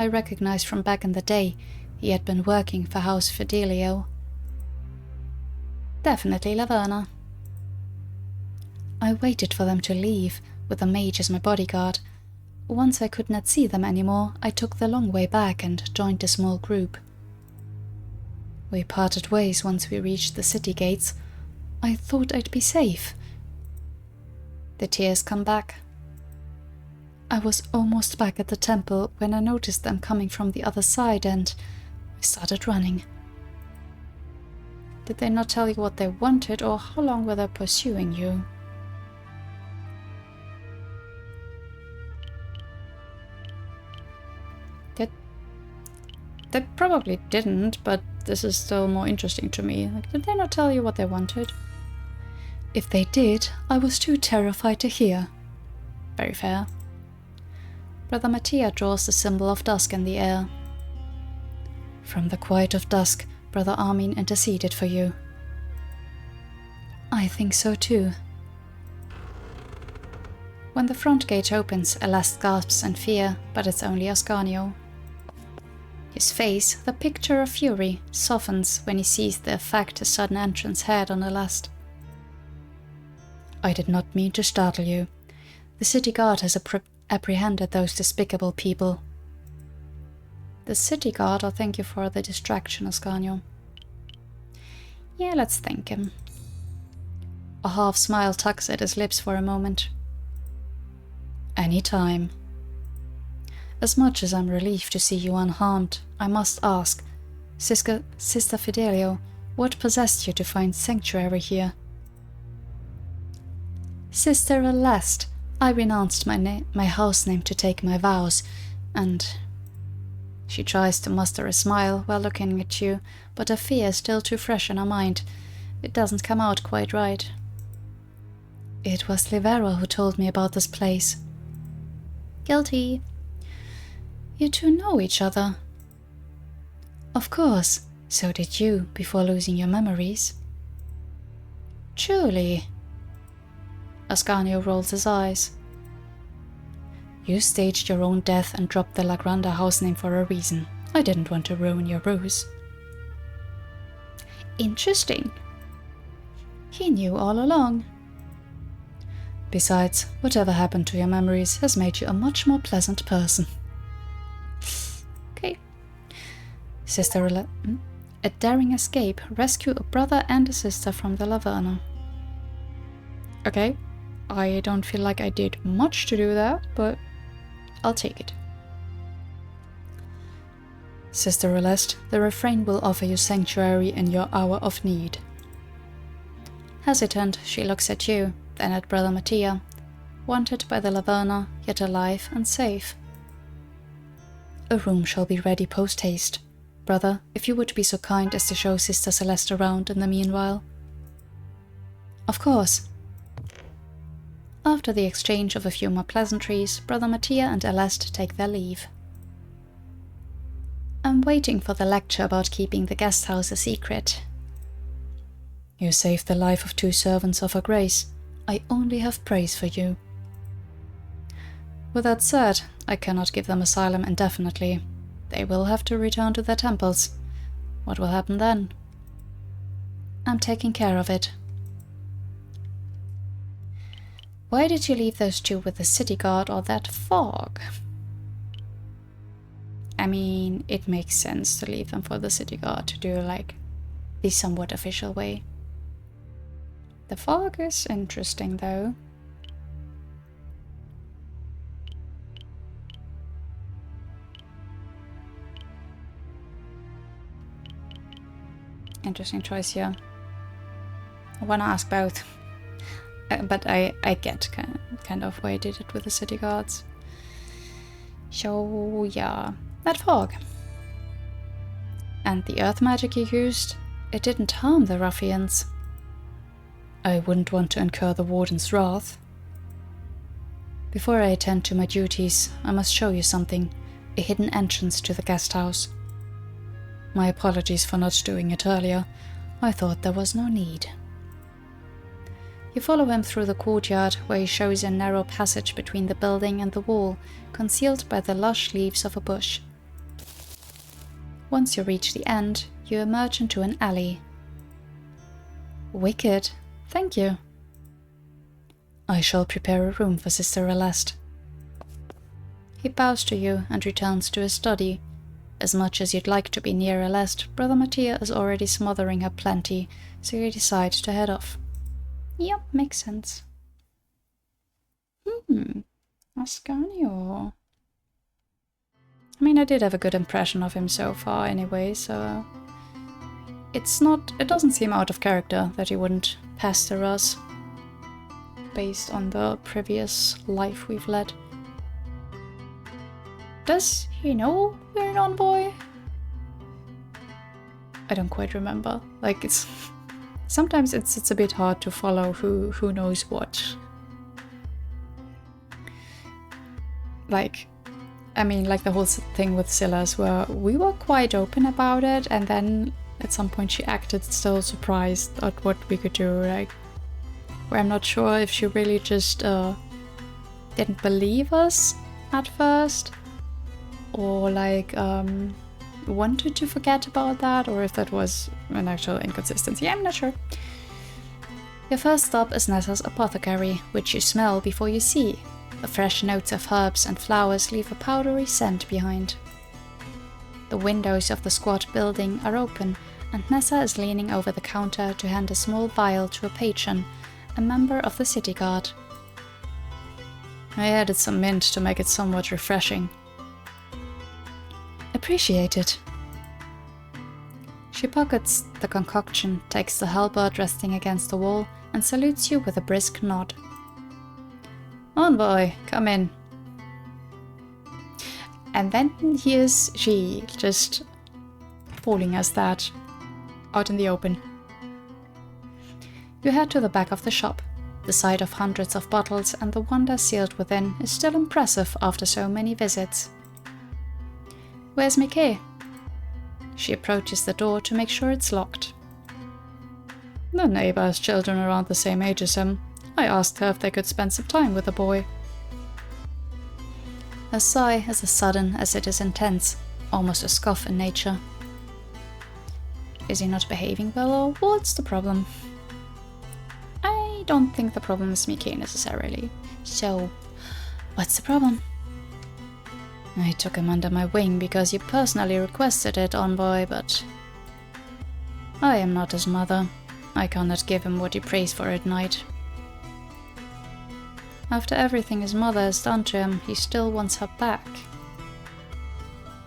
recognized from back in the day. He had been working for House Fidelio. Definitely Laverna. I waited for them to leave, with the mage as my bodyguard. Once I could not see them anymore, I took the long way back and joined a small group. We parted ways once we reached the city gates. I thought I'd be safe. The tears come back. I was almost back at the temple when I noticed them coming from the other side and I started running. Did they not tell you what they wanted, or how long were they pursuing you? They probably didn't, but this is still more interesting to me. Did they not tell you what they wanted? If they did, I was too terrified to hear. Very fair. Brother Mattia draws the symbol of dusk in the air. From the quiet of dusk, Brother Armin interceded for you. I think so too. When the front gate opens, Alast gasps in fear, but it's only Ascanio. His face, the picture of fury, softens when he sees the effect his sudden entrance had on Alast. I did not mean to startle you. The city guard has apprehended those despicable people. The city guard, or thank you for the distraction, Ascanio. Yeah, let's thank him. A half smile tugs at his lips for a moment. Any time. As much as I'm relieved to see you unharmed, I must ask, Sister Fidelio, what possessed you to find sanctuary here? Sister Alast, I renounced my house name to take my vows, and... She tries to muster a smile while looking at you, but her fear is still too fresh in her mind. It doesn't come out quite right. It was Livera who told me about this place. Guilty. You two know each other. Of course, so did you before losing your memories. Truly. Ascanio rolls his eyes. You staged your own death and dropped the La Grande house name for a reason. I didn't want to ruin your ruse. Interesting. He knew all along. Besides, whatever happened to your memories has made you a much more pleasant person. Okay. A daring escape. Rescue a brother and a sister from the Laverna. Okay. I don't feel like I did much to do that, but I'll take it. Sister Celeste, the refrain will offer you sanctuary in your hour of need. Hesitant, she looks at you, then at Brother Mattia, wanted by the Laverna, yet alive and safe. A room shall be ready post-haste. Brother, if you would be so kind as to show Sister Celeste around in the meanwhile. Of course. After the exchange of a few more pleasantries, Brother Mattia and Celeste take their leave. I'm waiting for the lecture about keeping the guest house a secret. You saved the life of 2 servants of her grace. I only have praise for you. With that said, I cannot give them asylum indefinitely. They will have to return to their temples. What will happen then? I'm taking care of it. Why did you leave those 2 with the city guard or that fog? I mean, it makes sense to leave them for the city guard to do like the somewhat official way. The fog is interesting though. Interesting choice here. I want to ask both. But I get kind of why I did it with the city guards. So yeah, that fog. And the earth magic you used, it didn't harm the ruffians. I wouldn't want to incur the warden's wrath. Before I attend to my duties, I must show you something, a hidden entrance to the guest house. My apologies for not doing it earlier. I thought there was no need. You follow him through the courtyard, where he shows a narrow passage between the building and the wall, concealed by the lush leaves of a bush. Once you reach the end, you emerge into an alley. Wicked. Thank you. I shall prepare a room for Sister Celeste. He bows to you and returns to his study. As much as you'd like to be near Celeste, Brother Mattia is already smothering her plenty, so you decide to head off. Yep, makes sense. Ascanio. I mean, I did have a good impression of him so far anyway, so it doesn't seem out of character that he wouldn't pester us based on the previous life we've led. Does he know we're an envoy? I don't quite remember. Like, sometimes it's a bit hard to follow who knows what. Like, I mean, like the whole thing with Silas, where we were quite open about it, and then at some point she acted still surprised at what we could do, like, where I'm not sure if she really just didn't believe us at first, or like wanted to forget about that, or if that was an actual inconsistency. I'm not sure. Your first stop is Nessa's apothecary, which you smell before you see. The fresh notes of herbs and flowers leave a powdery scent behind. The windows of the squat building are open, and Nessa is leaning over the counter to hand a small vial to a patron, a member of the city guard. I added some mint to make it somewhat refreshing. Appreciate it. She pockets the concoction, takes the halberd resting against the wall, and salutes you with a brisk nod. Envoy, come in. And then here's she, just fooling us that out in the open. You head to the back of the shop. The sight of hundreds of bottles and the wonder sealed within is still impressive after so many visits. Where's Mickey? She approaches the door to make sure it's locked. The neighbor has children around the same age as him. I asked her if they could spend some time with the boy. Her sigh is as sudden as it is intense, almost a scoff in nature. Is he not behaving well, or what's the problem? I don't think the problem is Mickey necessarily. So, what's the problem? I took him under my wing because you personally requested it, envoy, but I am not his mother. I cannot give him what he prays for at night. After everything his mother has done to him, he still wants her back.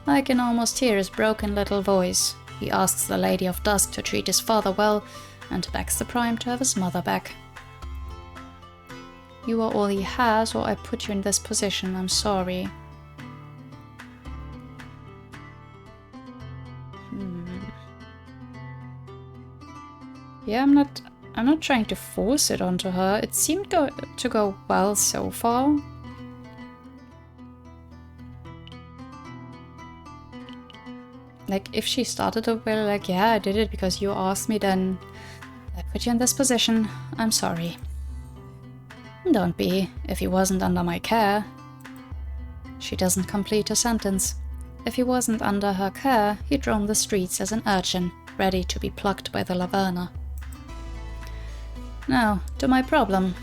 I can almost hear his broken little voice. He asks the Lady of Dusk to treat his father well, and begs the Prime to have his mother back. You are all he has, or I put you in this position. I'm sorry. Yeah, I'm not trying to force it onto her. It seemed to go well so far. Like, if she started to be like, yeah, I did it because you asked me, then I put you in this position. I'm sorry. Don't be, if he wasn't under my care. She doesn't complete her sentence. If he wasn't under her care, he'd roam the streets as an urchin, ready to be plucked by the Laverna. Now, to my problem.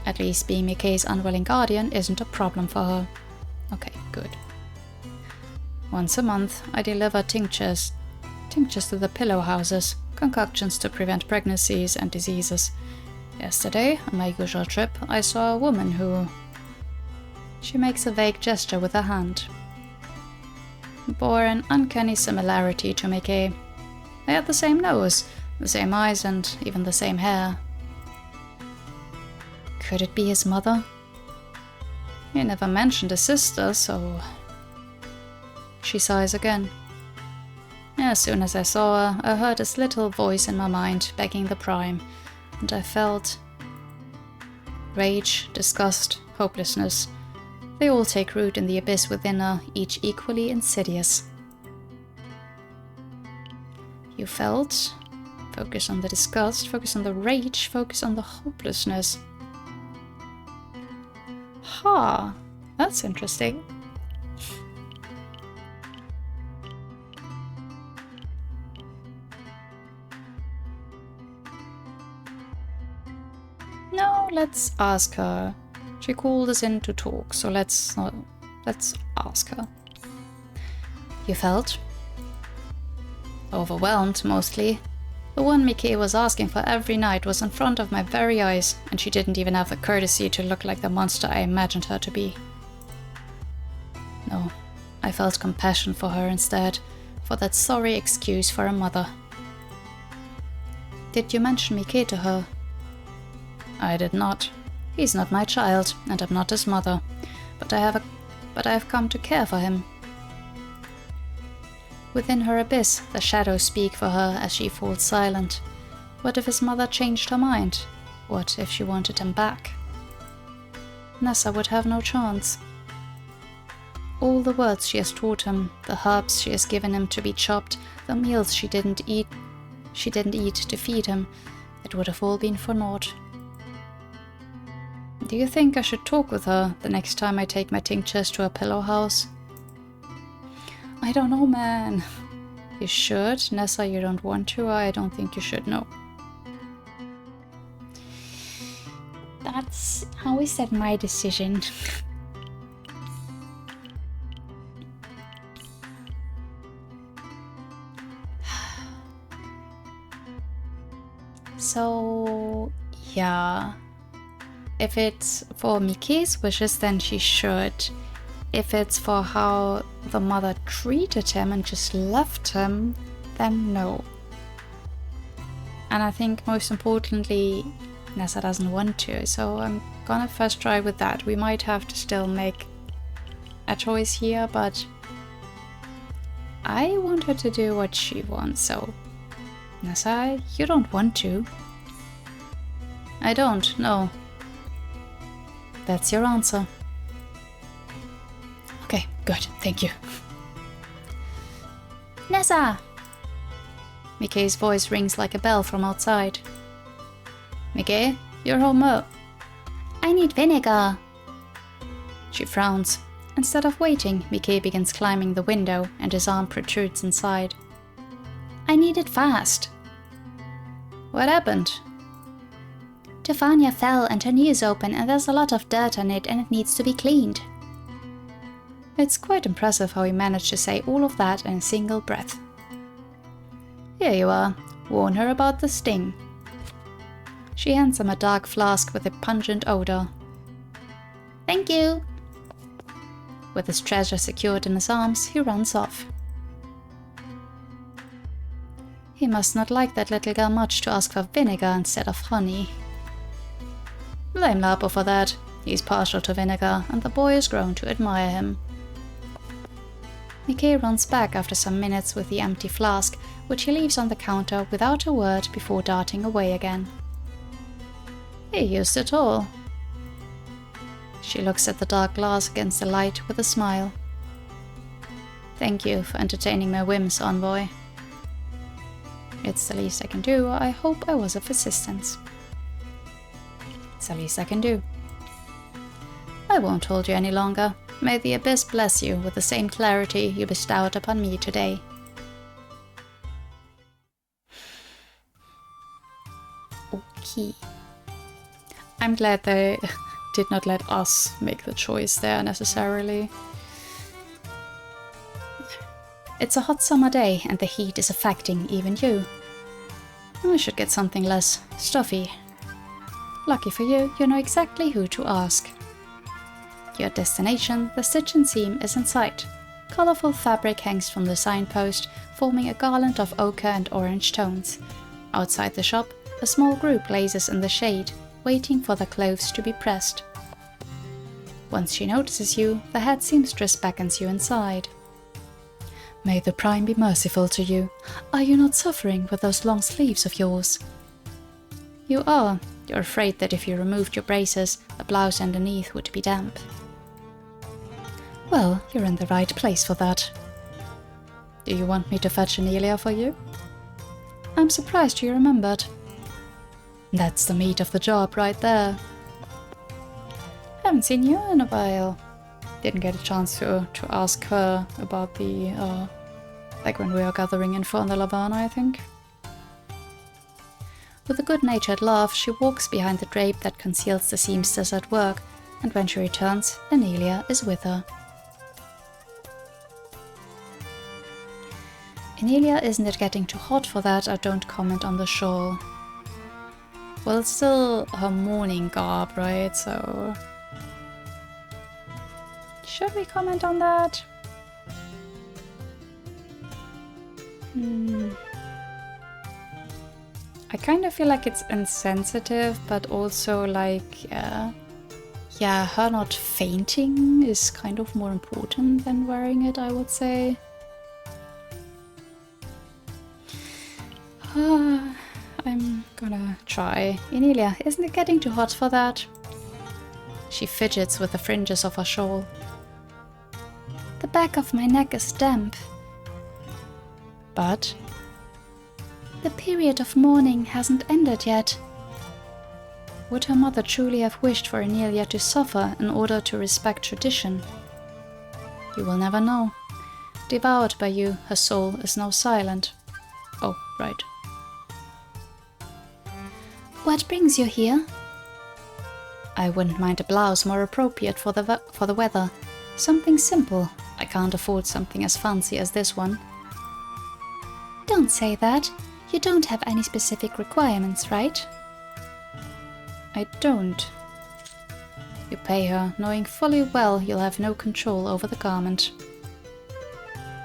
At least being Mikay's unwilling guardian isn't a problem for her. Okay, good. Once a month, I deliver tinctures to the pillow houses, concoctions to prevent pregnancies and diseases. Yesterday, on my usual trip, I saw a woman who... She makes a vague gesture with her hand. Bore an uncanny similarity to Mikay. They had the same nose, the same eyes, and even the same hair. Could it be his mother? He never mentioned a sister, so... She sighs again. As soon as I saw her, I heard this little voice in my mind begging the Prime, and I felt... rage, disgust, hopelessness. They all take root in the abyss within her, each equally insidious. You felt? Focus on the disgust, focus on the rage, focus on the hopelessness. Ha! That's interesting. No, let's ask her. She called us in to talk, so let's ask her. You felt? Overwhelmed, mostly. The one Mikay was asking for every night was in front of my very eyes, and she didn't even have the courtesy to look like the monster I imagined her to be. No, I felt compassion for her instead, for that sorry excuse for a mother. Did you mention Mikay to her? I did not. He's not my child, and I'm not his mother, but I have come to care for him. Within her abyss, the shadows speak for her as she falls silent. What if his mother changed her mind? What if she wanted him back? Nessa would have no chance. All the words she has taught him, the herbs she has given him to be chopped, the meals she didn't eat to feed him, it would have all been for naught. Do you think I should talk with her the next time I take my tinctures to a pillow house? I don't know, man. You should. Nessa, you don't want to. I don't think you should know. That's how is that my decision? So, yeah. If it's for Mikay's wishes, then she should. If it's for how the mother treated him and just left him, then no. And I think most importantly, Nessa doesn't want to, so I'm gonna first try with that. We might have to still make a choice here, but I want her to do what she wants, so Nessa, you don't want to. I don't, no. That's your answer. Okay, good, thank you. Nessa! Mikay's voice rings like a bell from outside. Mikay, you're home. I need vinegar. She frowns. Instead of waiting, Mikay begins climbing the window and his arm protrudes inside. I need it fast. What happened? Tefania fell and her knee is open and there's a lot of dirt on it and it needs to be cleaned. It's quite impressive how he managed to say all of that in a single breath. Here you are. Warn her about the sting. She hands him a dark flask with a pungent odor. Thank you. With his treasure secured in his arms, he runs off. He must not like that little girl much to ask for vinegar instead of honey. Blame Lapo for that. He's partial to vinegar, and the boy has grown to admire him. Nikkei runs back after some minutes with the empty flask, which he leaves on the counter without a word before darting away again. He used it all. She looks at the dark glass against the light with a smile. Thank you for entertaining my whims, envoy. It's the least I can do. I hope I was of assistance. It's the least I can do. I won't hold you any longer. May the abyss bless you with the same clarity you bestowed upon me today. Okay. I'm glad they did not let us make the choice there necessarily. It's a hot summer day and the heat is affecting even you. I should get something less stuffy. Lucky for you, you know exactly who to ask. Your destination, the stitch and seam, is in sight. Colorful fabric hangs from the signpost, forming a garland of ochre and orange tones. Outside the shop, a small group lazes in the shade, waiting for the clothes to be pressed. Once she notices you, the head seamstress beckons you inside. May the Prime be merciful to you. Are you not suffering with those long sleeves of yours? You are. You're afraid that if you removed your braces, the blouse underneath would be damp. Well, you're in the right place for that. Do you want me to fetch Anelia for you? I'm surprised you remembered. That's the meat of the job right there. Haven't seen you in a while. Didn't get a chance to ask her about the, like when we were gathering info on the Laverna, I think. With a good-natured laugh, she walks behind the drape that conceals the seamstress at work, and when she returns, Anelia is with her. Anelia, isn't it getting too hot for that? I don't comment on the shawl. Well, it's still her morning garb, right? So... should we comment on that? I kind of feel like it's insensitive, but also like, yeah, her not fainting is kind of more important than wearing it, I would say. I'm gonna try. Anelia, isn't it getting too hot for that? She fidgets with the fringes of her shawl. The back of my neck is damp. But the period of mourning hasn't ended yet. Would her mother truly have wished for Anelia to suffer in order to respect tradition? You will never know. Devoured by you, her soul is now silent. Oh, right. What brings you here? I wouldn't mind a blouse more appropriate for the weather. Something simple. I can't afford something as fancy as this one. Don't say that. You don't have any specific requirements, right? I don't. You pay her, knowing fully well you'll have no control over the garment.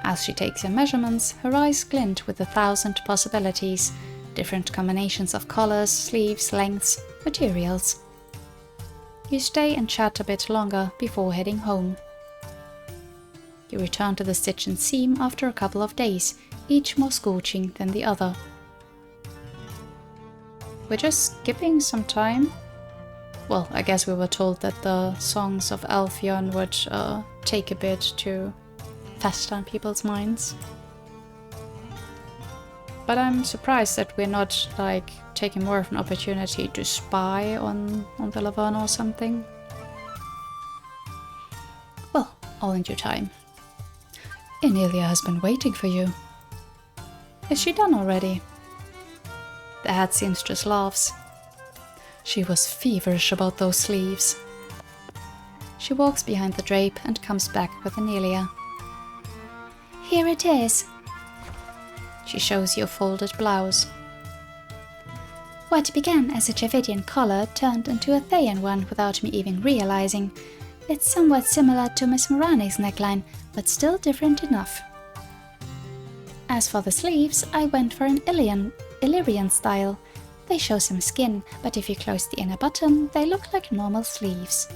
As she takes your measurements, her eyes glint with 1,000 possibilities, different combinations of colors, sleeves, lengths, materials. You stay and chat a bit longer before heading home. You return to the stitch and seam after a couple of days, each more scorching than the other. We're just skipping some time. Well, I guess we were told that the songs of Alfheim would take a bit to fester on people's minds. But I'm surprised that we're not, like, taking more of an opportunity to spy on the Laverna or something. Well, all in due time. Anelia has been waiting for you. Is she done already? The head seamstress laughs. She was feverish about those sleeves. She walks behind the drape and comes back with Anelia. Here it is. She shows you a folded blouse. What began as a Javidian collar turned into a Thayan one without me even realizing. It's somewhat similar to Miss Morani's neckline, but still different enough. As for the sleeves, I went for an Illyrian style. They show some skin, but if you close the inner button, they look like normal sleeves.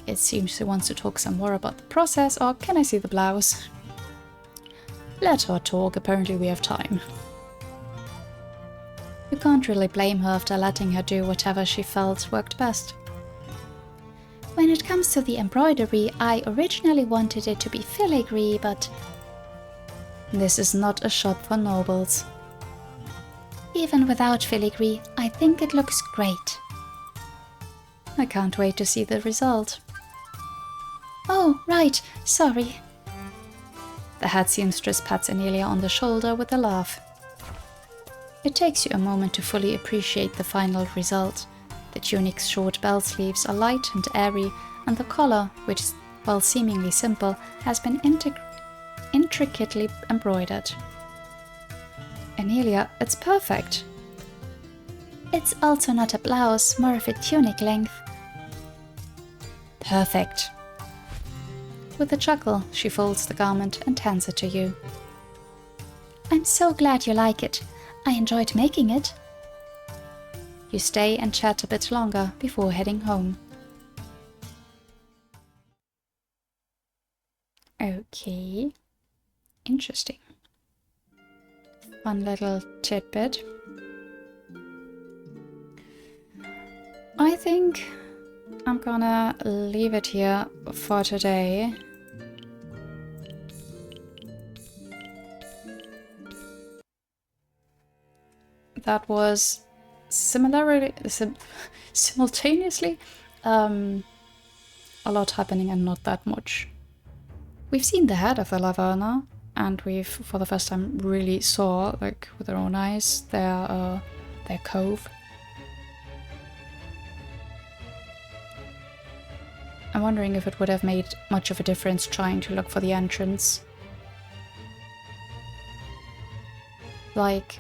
It seems she wants to talk some more about the process, or can I see the blouse? Let her talk, apparently we have time. You can't really blame her after letting her do whatever she felt worked best. When it comes to the embroidery, I originally wanted it to be filigree, but this is not a shop for nobles. Even without filigree, I think it looks great. I can't wait to see the result. Oh, right, sorry. The head seamstress pats Amelia on the shoulder with a laugh. It takes you a moment to fully appreciate the final result. The tunic's short bell sleeves are light and airy, and the collar, which, while seemingly simple, has been intricately embroidered. Amelia, it's perfect. It's also not a blouse, more of a tunic length. Perfect. With a chuckle, she folds the garment and hands it to you. I'm so glad you like it. I enjoyed making it. You stay and chat a bit longer before heading home. Okay. Interesting. Fun little tidbit. I think I'm gonna leave it here for today. That was simultaneously a lot happening and not that much. We've seen the head of the Laverna, and we've, for the first time, really saw, like, with our own eyes, their cove. I'm wondering if it would have made much of a difference trying to look for the entrance. Like,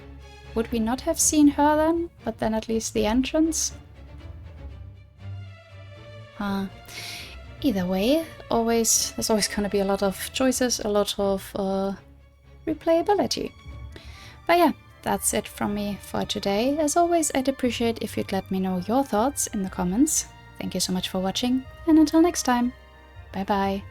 would we not have seen her then, but then at least the entrance? Either way, there's always going to be a lot of choices, a lot of replayability. But yeah, that's it from me for today. As always, I'd appreciate if you'd let me know your thoughts in the comments. Thank you so much for watching, and until next time, bye bye.